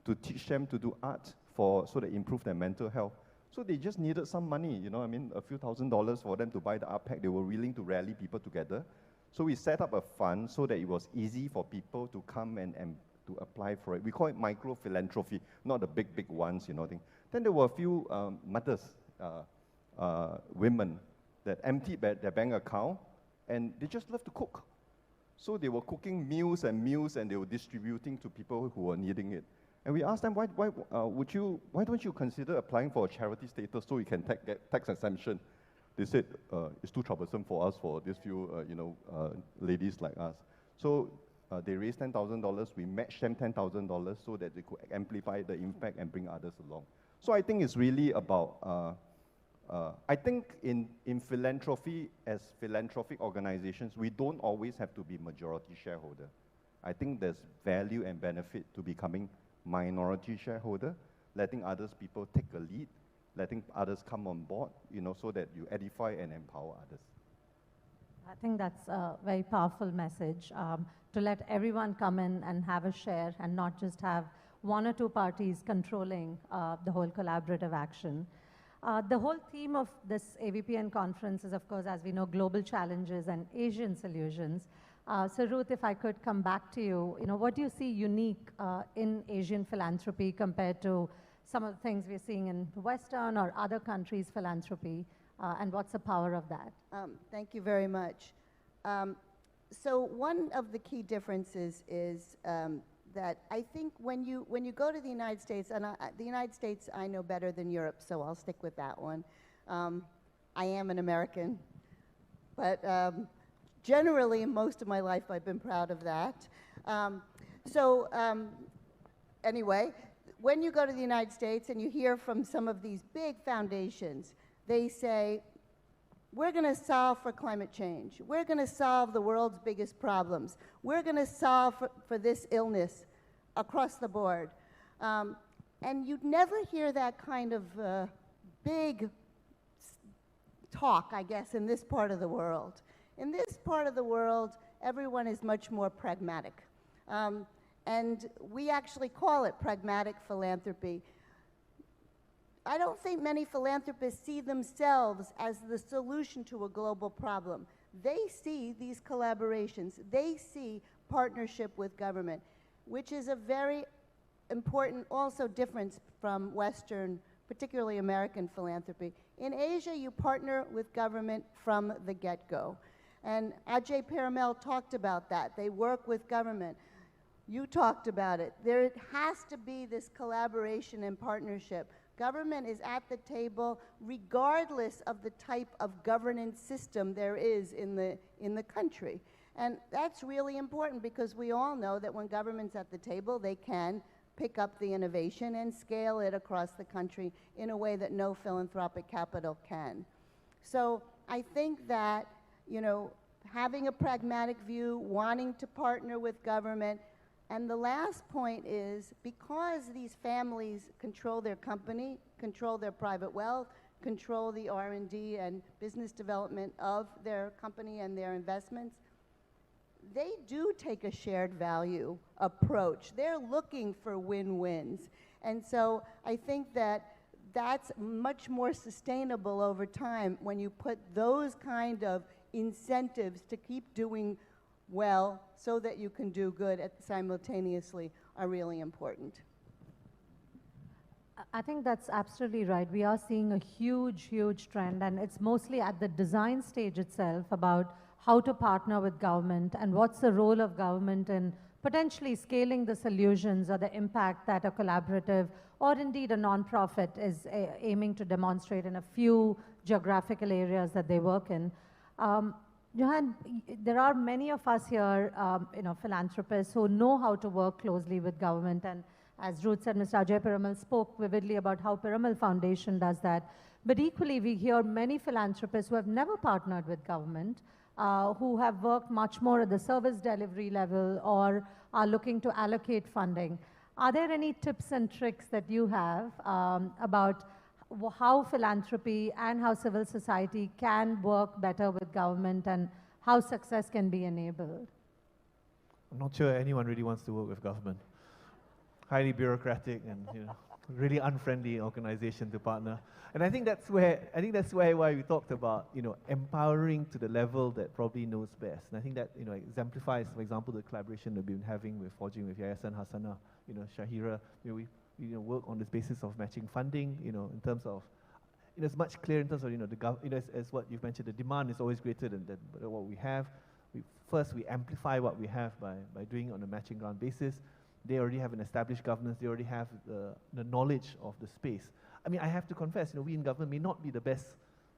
to teach them to do art so they improve their mental health. So they just needed some money, a few $1,000s for them to buy the art pack. They were willing to rally people together. So we set up a fund so that it was easy for people to come and to apply for it. We call it micro philanthropy, not the big ones, thing. Then there were a few mothers, women that emptied their bank account and they just love to cook. So they were cooking meals and they were distributing to people who were needing it. And we asked them, why don't you consider applying for a charity status so you can get tax exemption? They said, it's too troublesome for us, for these few ladies like us. So they raised $10,000. We matched them $10,000 so that they could amplify the impact and bring others along. So I think it's really about, I think in philanthropy, as philanthropic organizations, we don't always have to be majority shareholder. I think there's value and benefit to becoming minority shareholder, letting others people take a lead, letting others come on board, so that you edify and empower others. I think that's a very powerful message, to let everyone come in and have a share and not just have 1 or 2 parties controlling the whole collaborative action. The whole theme of this AVPN conference is, of course, as we know, global challenges and Asian solutions. So Ruth, if I could come back to you, what do you see unique in Asian philanthropy compared to some of the things we're seeing in Western or other countries' philanthropy, and what's the power of that? Thank you very much. So one of the key differences is that I think when you go to the United States, and the United States I know better than Europe, so I'll stick with that one. I am an American, but generally, in most of my life, I've been proud of that. Anyway, when you go to the United States and you hear from some of these big foundations, they say, we're going to solve for climate change. We're going to solve the world's biggest problems. We're going to solve for this illness across the board. And you'd never hear that kind of big talk, I guess, in this part of the world. In this part of the world, everyone is much more pragmatic. And we actually call it pragmatic philanthropy. I don't think many philanthropists see themselves as the solution to a global problem. They see these collaborations. They see partnership with government, which is a very important also difference from Western, particularly American philanthropy. In Asia, you partner with government from the get-go. And Ajay Paramel talked about that. They work with government. You talked about it. There has to be this collaboration and partnership. Government is at the table regardless of the type of governance system there is in the country. And that's really important because we all know that when government's at the table, they can pick up the innovation and scale it across the country in a way that no philanthropic capital can. So I think that, you know, having a pragmatic view, wanting to partner with government, and the last point is because these families control their company, control their private wealth, control the R&D and business development of their company and their investments, they do take a shared value approach. They're looking for win-wins. And so I think that that's much more sustainable over time when you put those kind of incentives to keep doing well so that you can do good simultaneously are really important. I think that's absolutely right. We are seeing a huge, huge trend, and it's mostly at the design stage itself about how to partner with government and what's the role of government in potentially scaling the solutions or the impact that a collaborative or indeed a nonprofit is aiming to demonstrate in a few geographical areas that they work in. Johan, there are many of us here, philanthropists who know how to work closely with government, and as Ruth said, Mr. Ajay Piramal spoke vividly about how Piramal Foundation does that. But equally, we hear many philanthropists who have never partnered with government, who have worked much more at the service delivery level or are looking to allocate funding. Are there any tips and tricks that you have about how philanthropy and how civil society can work better with government and how success can be enabled? I'm not sure anyone really wants to work with government. Highly bureaucratic and really unfriendly organization to partner. And I think that's why we talked about empowering to the level that probably knows best. And I think that exemplifies, for example, the collaboration that we've been having with forging with Yayasan Hasanah, Shahira. We work on this basis of matching funding. In terms of it's much clearer in terms of as what you've mentioned, the demand is always greater than what we have. First we amplify what we have by doing it on a matching grant basis. They already have an established governance. They already have the knowledge of the space. I mean, I have to confess, we in government may not be the best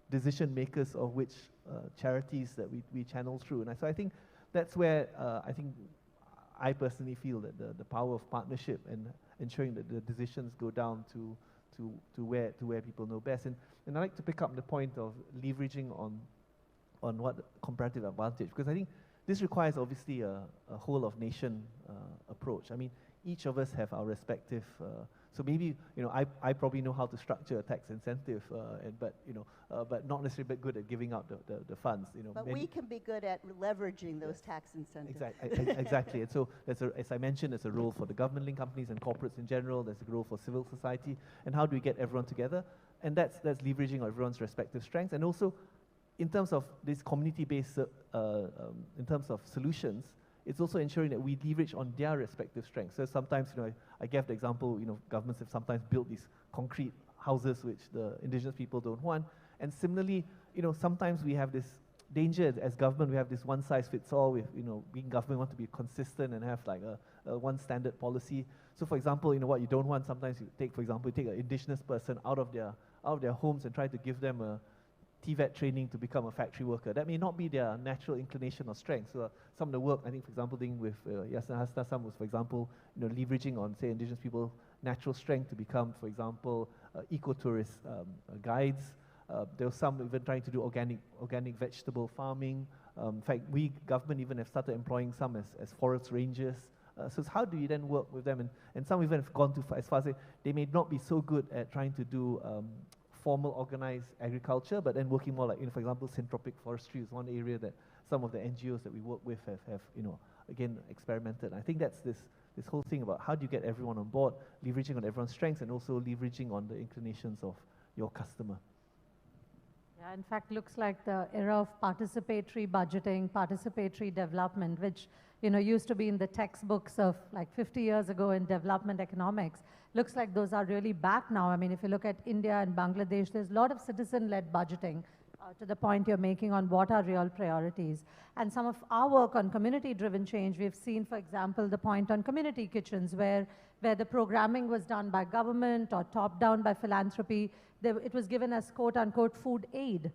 decision makers of which charities that we channel through. And so I think that's where I personally feel that the power of partnership and ensuring that the decisions go down to where people know best. And I like to pick up the point of leveraging on what comparative advantage, because I think this requires obviously a whole of nation approach. I mean, each of us have our respective, so maybe, I probably know how to structure a tax incentive, but not necessarily good at giving out the funds. But we can be good at leveraging those tax incentives. Exactly. And so, as I mentioned, there's a role for the government-linked companies and corporates in general. There's a role for civil society. And how do we get everyone together? And that's leveraging on everyone's respective strengths. And also, in terms of this community-based, in terms of solutions, it's also ensuring that we leverage on their respective strengths. So sometimes, I gave the example, governments have sometimes built these concrete houses which the indigenous people don't want. And similarly, sometimes we have this danger as government, we have this one-size-fits-all with, being government want to be consistent and have like a one standard policy. So for example, what you don't want, sometimes you take, for example, you take an indigenous person out of their homes and try to give them a TVET training to become a factory worker. That may not be their natural inclination or strength. So some of the work, I think, for example, doing with Yayasan Hasanah, some was, for example, leveraging on, say, indigenous people natural strength to become, for example, ecotourist guides. There was some even trying to do organic vegetable farming. In fact, we, government, even have started employing some as forest rangers. So it's how do you then work with them? And some even have gone too far, as far as they may not be so good at trying to do formal organized agriculture, but then working more like, for example, syntropic forestry is one area that some of the NGOs that we work with have again, experimented. I think that's this whole thing about how do you get everyone on board, leveraging on everyone's strengths and also leveraging on the inclinations of your customer. Yeah, in fact, looks like the era of participatory budgeting, participatory development, which used to be in the textbooks of like 50 years ago in development economics. Looks like those are really back now. I mean, if you look at India and Bangladesh, there's a lot of citizen-led budgeting to the point you're making on what are real priorities. And some of our work on community-driven change, we've seen, for example, the point on community kitchens where the programming was done by government or top-down by philanthropy. It was given as quote-unquote food aid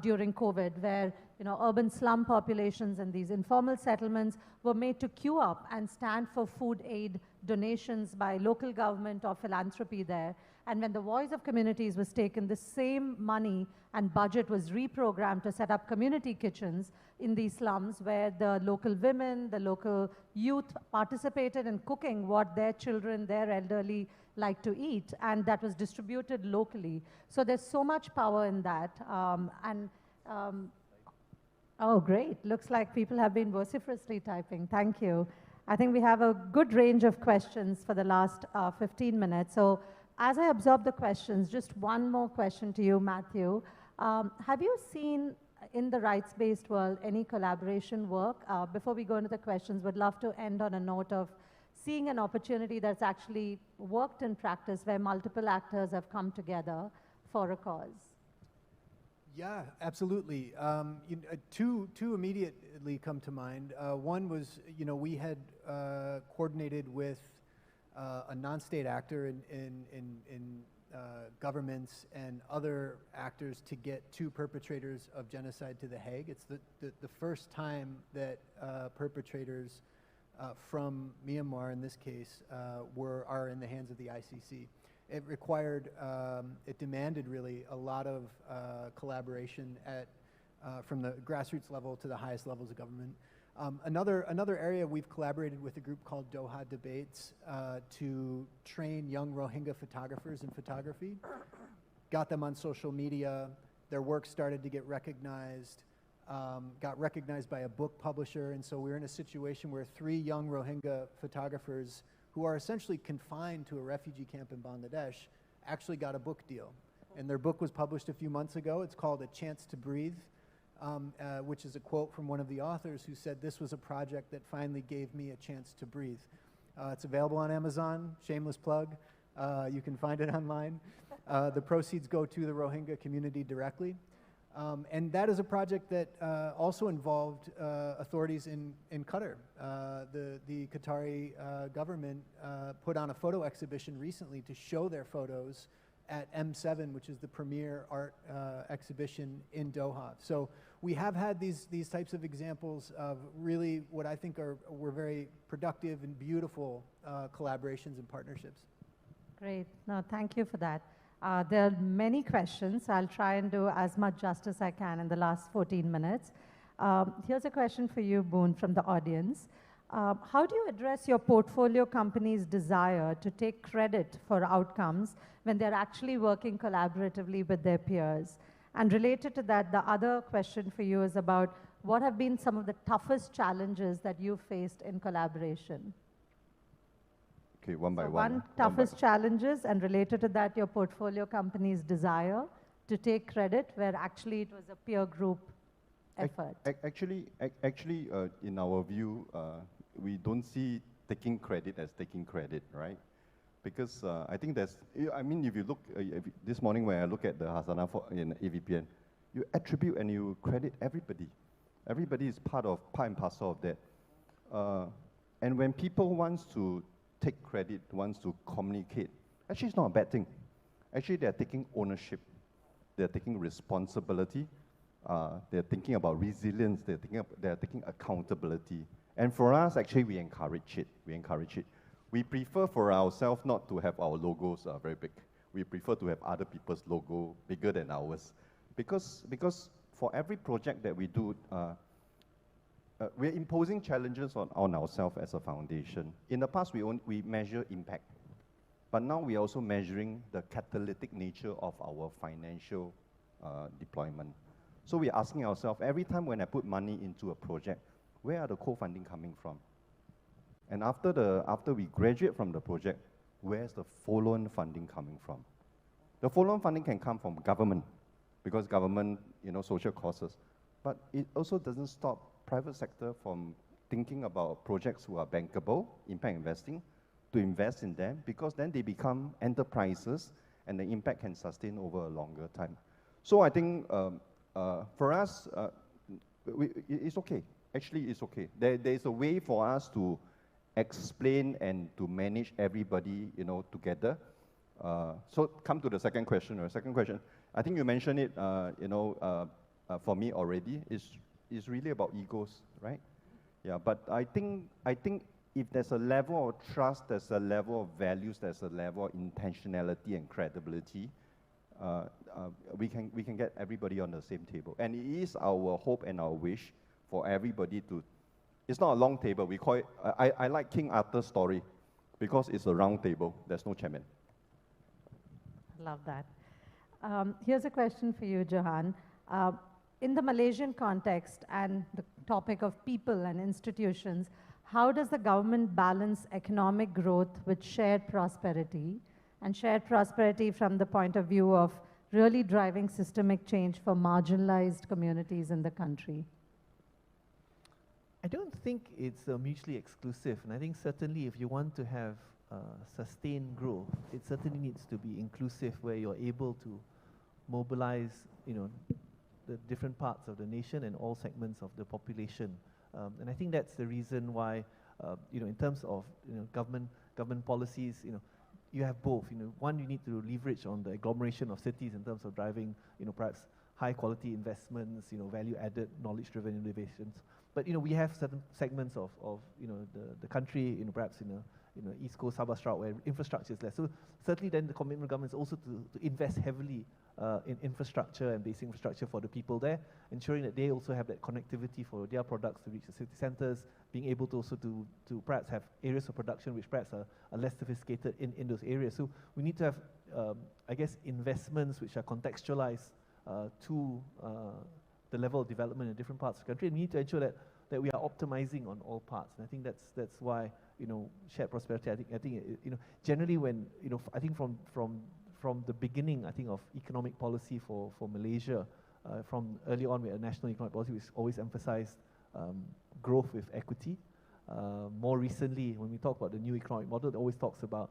during COVID, where urban slum populations and these informal settlements were made to queue up and stand for food aid donations by local government or philanthropy there. And when the voice of communities was taken, the same money and budget was reprogrammed to set up community kitchens in these slums where the local women, the local youth participated in cooking what their children, their elderly like to eat, and that was distributed locally. So there's so much power in that. Oh, great. Looks like people have been vociferously typing. Thank you. I think we have a good range of questions for the last 15 minutes. So as I absorb the questions, just one more question to you, Matthew. Have you seen in the rights-based world any collaboration work? Before we go into the questions, would love to end on a note of seeing an opportunity that's actually worked in practice where multiple actors have come together for a cause. Yeah, absolutely. Two immediately come to mind. One was, we had coordinated with a non-state actor in governments and other actors to get 2 perpetrators of genocide to The Hague. It's the first time that perpetrators from Myanmar, in this case, are in the hands of the ICC. It required, it demanded really a lot of collaboration from the grassroots level to the highest levels of government. Another area we've collaborated with a group called Doha Debates to train young Rohingya photographers in photography. Got them on social media. Their work started to get recognized. Got recognized by a book publisher, and so we're in a situation where 3 young Rohingya photographers who are essentially confined to a refugee camp in Bangladesh actually got a book deal. And their book was published a few months ago. It's called A Chance to Breathe, which is a quote from one of the authors who said, "This was a project that finally gave me a chance to breathe." It's available on Amazon, shameless plug. You can find it online. The proceeds go to the Rohingya community directly. And that is a project that also involved authorities in Qatar. The Qatari government put on a photo exhibition recently to show their photos at M7, which is the premier art exhibition in Doha. So we have had these types of examples of really what I think were very productive and beautiful collaborations and partnerships. Great. No, thank you for that. There are many questions. I'll try and do as much justice I can in the last 14 minutes. Here's a question for you, Boone, from the audience. How do you address your portfolio company's desire to take credit for outcomes when they're actually working collaboratively with their peers? And related to that, the other question for you is about what have been some of the toughest challenges that you faced in collaboration? Okay, one by So one. one toughest challenges, and related to that, your portfolio company's desire to take credit where actually it was a peer group effort. Actually, in our view, we don't see taking credit as taking credit, right? Because I think if you look, this morning when I look at the Hasana in AVPN, you attribute and you credit everybody. Everybody is part and parcel of that. And when people want to take credit, wants to communicate, actually it's not a bad thing. Actually, they're taking ownership. They're taking responsibility. They're thinking about resilience. They're taking accountability. And for us, actually, we encourage it. We prefer for ourselves not to have our logos very big. We prefer to have other people's logo bigger than ours. Because for every project that we do, we're imposing challenges on ourselves as a foundation. In the past, we measure impact. But now we're also measuring the catalytic nature of our financial deployment. So we're asking ourselves, every time when I put money into a project, where are the co-funding coming from? And after we graduate from the project, where's the follow-on funding coming from? The follow-on funding can come from government, because government, social causes. But it also doesn't stop private sector from thinking about projects who are bankable, impact investing, to invest in them, because then they become enterprises and the impact can sustain over a longer time. So I think for us, it's okay. Actually, it's okay. There's a way for us to explain and to manage everybody, together. So come to the second question. I think you mentioned it, for me already, is really about egos, right? Yeah, but I think if there's a level of trust, there's a level of values, there's a level of intentionality and credibility, we can get everybody on the same table. And it is our hope and our wish for everybody to, it's not a long table, we call it, I like King Arthur's story, because it's a round table, there's no chairman. Love that. Here's a question for you, Johan. In the Malaysian context and the topic of people and institutions, how does the government balance economic growth with shared prosperity, and shared prosperity from the point of view of really driving systemic change for marginalized communities in the country? I don't think it's mutually exclusive, and I think certainly if you want to have sustained growth, it certainly needs to be inclusive, where you're able to mobilize, the different parts of the nation and all segments of the population. And I think that's the reason why, in terms of government policies, you have both. One, you need to leverage on the agglomeration of cities in terms of driving, perhaps high quality investments, value-added, knowledge-driven innovations. But we have certain segments of the country, perhaps East Coast, Sabah, Sarawak, where infrastructure is less. So certainly then the commitment of government is also to invest heavily in infrastructure and basic infrastructure for the people there, ensuring that they also have that connectivity for their products to reach the city centers, being able to also to perhaps have areas of production which perhaps are less sophisticated in those areas. So we need to have, I guess, investments which are contextualized to the level of development in different parts of the country. And we need to ensure that we are optimizing on all parts. And I think that's why shared prosperity. I think generally when I think from the beginning, I think, of economic policy for Malaysia, from early on, we had a national economic policy which always emphasized growth with equity. More recently, when we talk about the new economic model, it always talks about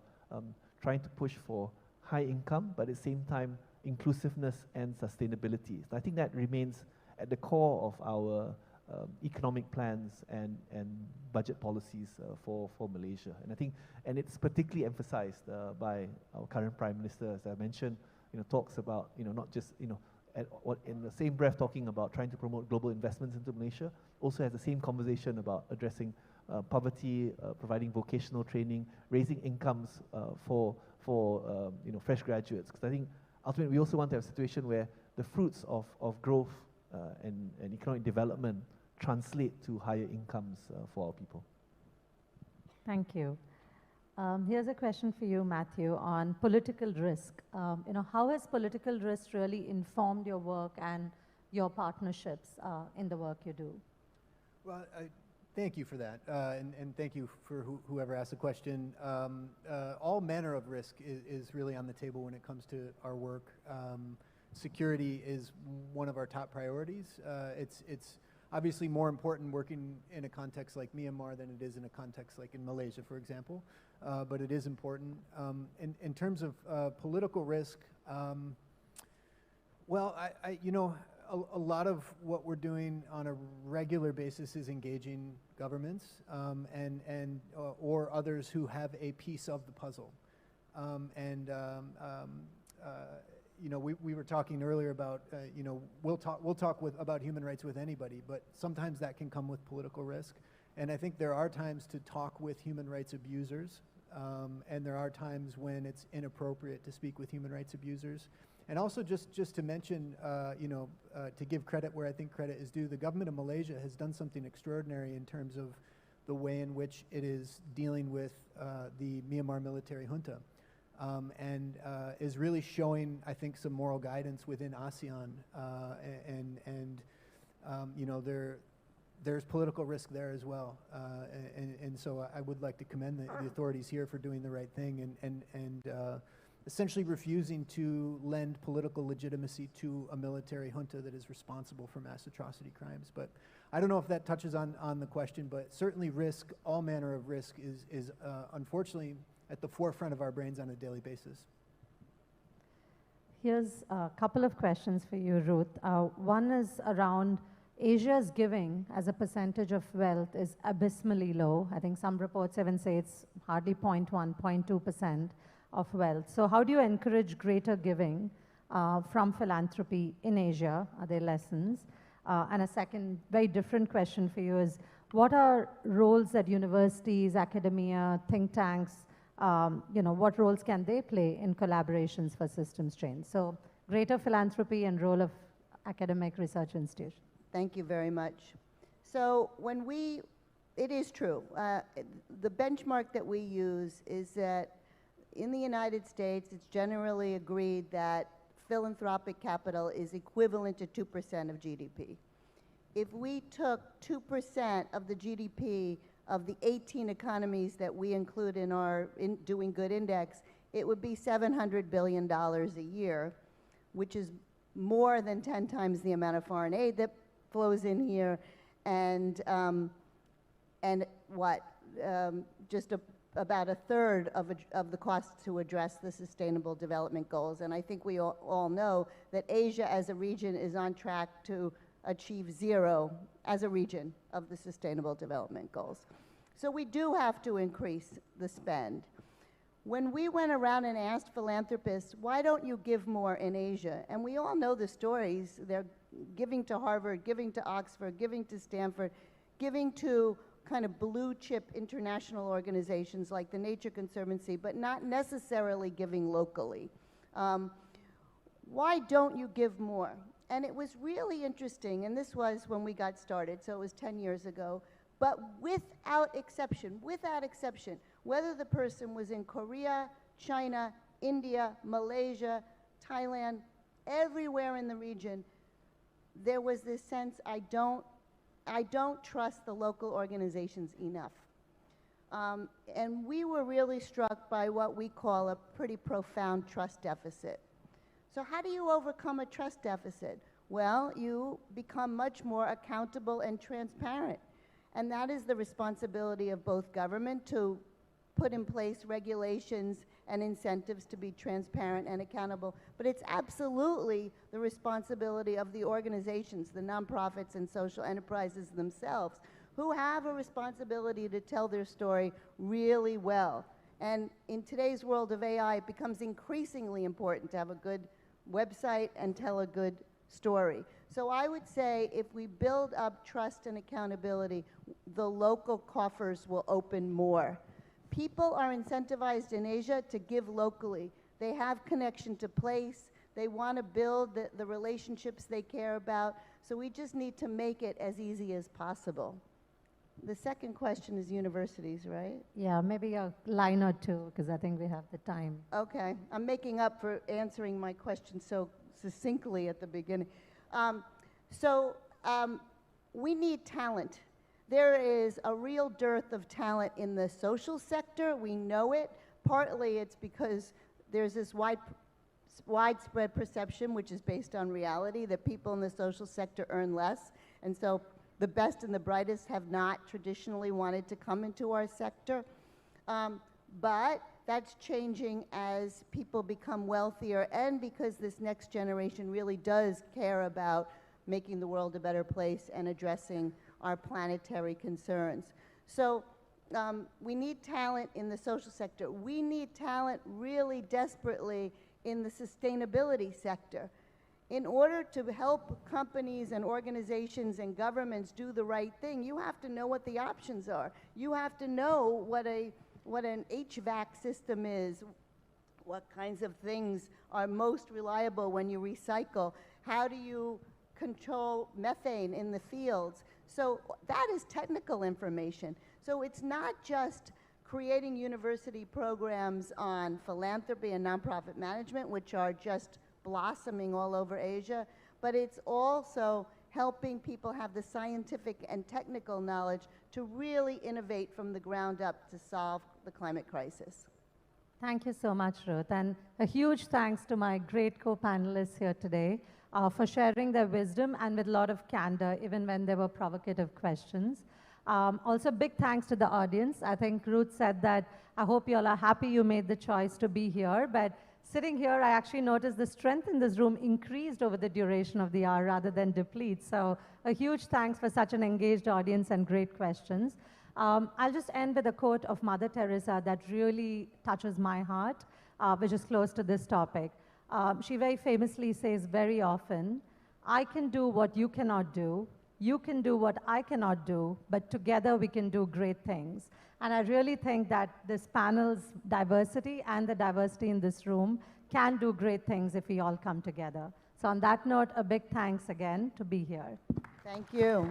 trying to push for high income, but at the same time, inclusiveness and sustainability. So I think that remains at the core of our economic plans and budget policies for Malaysia. And I think, and it's particularly emphasized by our current Prime Minister, as I mentioned, talks about, not just, in the same breath talking about trying to promote global investments into Malaysia, also has the same conversation about addressing poverty, providing vocational training, raising incomes for fresh graduates. Because I think ultimately we also want to have a situation where the fruits of growth and economic development translate to higher incomes for our people. Thank you. Here's a question for you, Matthew, on political risk. How has political risk really informed your work and your partnerships in the work you do? Well, thank you for that, and thank you for whoever asked the question. All manner of risk is really on the table when it comes to our work. Security is one of our top priorities. It's obviously more important working in a context like Myanmar than it is in a context like in Malaysia, for example, but it is important. In terms of political risk, well, a lot of what we're doing on a regular basis is engaging governments or others who have a piece of the puzzle. We were talking earlier about, we'll talk about human rights with anybody, but sometimes that can come with political risk. And I think there are times to talk with human rights abusers, and there are times when it's inappropriate to speak with human rights abusers. And also just to mention, to give credit where I think credit is due, the government of Malaysia has done something extraordinary in terms of the way in which it is dealing with the Myanmar military junta. And is really showing, I think, some moral guidance within ASEAN, there's political risk there as well, and so I would like to commend the authorities here for doing the right thing and essentially refusing to lend political legitimacy to a military junta that is responsible for mass atrocity crimes. But I don't know if that touches on the question, but certainly risk, all manner of risk, is unfortunately at the forefront of our brains on a daily basis. Here's a couple of questions for you, Ruth. One is around Asia's giving as a percentage of wealth is abysmally low. I think some reports even say it's hardly 0.1, 0.2% of wealth. So how do you encourage greater giving from philanthropy in Asia? Are there lessons? And a second, very different question for you is, what are roles that universities, academia, think tanks, what roles can they play in collaborations for systems change? So greater philanthropy and role of academic research institutions. Thank you very much. So it is true. The benchmark that we use is that in the United States, it's generally agreed that philanthropic capital is equivalent to 2% of GDP. If we took 2% of the GDP of the 18 economies that we include in our Doing Good Index, it would be $700 billion a year, which is more than 10 times the amount of foreign aid that flows in here, and just about a third of the cost to address the Sustainable Development Goals. And I think we all know that Asia as a region is on track to achieve 0 as a region of the Sustainable Development Goals. So we do have to increase the spend. When we went around and asked philanthropists, why don't you give more in Asia? And we all know the stories. They're giving to Harvard, giving to Oxford, giving to Stanford, giving to kind of blue chip international organizations like the Nature Conservancy, but not necessarily giving locally. Why don't you give more? And it was really interesting, and this was when we got started, so it was 10 years ago, but without exception, whether the person was in Korea, China, India, Malaysia, Thailand, everywhere in the region, there was this sense, I don't trust the local organizations enough. And we were really struck by what we call a pretty profound trust deficit. So how do you overcome a trust deficit? Well, you become much more accountable and transparent. And that is the responsibility of both government to put in place regulations and incentives to be transparent and accountable. But it's absolutely the responsibility of the organizations, the nonprofits and social enterprises themselves, who have a responsibility to tell their story really well. And in today's world of AI, it becomes increasingly important to have a good website and tell a good story. So I would say if we build up trust and accountability, the local coffers will open more. People are incentivized in Asia to give locally. They have connection to place. They want to build the relationships they care about. So we just need to make it as easy as possible. The second question is universities, right? Yeah, maybe a line or two, because I think we have the time. Okay, I'm making up for answering my question so succinctly at the beginning. We need talent. There is a real dearth of talent in the social sector. We know it. Partly it's because there's this widespread perception, which is based on reality, that people in the social sector earn less. And so the best and the brightest have not traditionally wanted to come into our sector. But that's changing as people become wealthier and because this next generation really does care about making the world a better place and addressing our planetary concerns. So we need talent in the social sector. We need talent really desperately in the sustainability sector. In order to help companies and organizations and governments do the right thing, you have to know what the options are. You have to know what an HVAC system is, what kinds of things are most reliable when you recycle, how do you control methane in the fields. So that is technical information. So it's not just creating university programs on philanthropy and nonprofit management, which are just blossoming all over Asia, but it's also helping people have the scientific and technical knowledge to really innovate from the ground up to solve the climate crisis. Thank you so much, Ruth. And a huge thanks to my great co-panelists here today for sharing their wisdom and with a lot of candor, even when there were provocative questions. Also, big thanks to the audience. I think Ruth said that I hope you all are happy you made the choice to be here, but sitting here, I actually noticed the strength in this room increased over the duration of the hour rather than deplete. So a huge thanks for such an engaged audience and great questions. I'll just end with a quote of Mother Teresa that really touches my heart, which is close to this topic. She very famously says very often, I can do what you cannot do, you can do what I cannot do, but together we can do great things. And I really think that this panel's diversity and the diversity in this room can do great things if we all come together. So on that note, a big thanks again to be here. Thank you.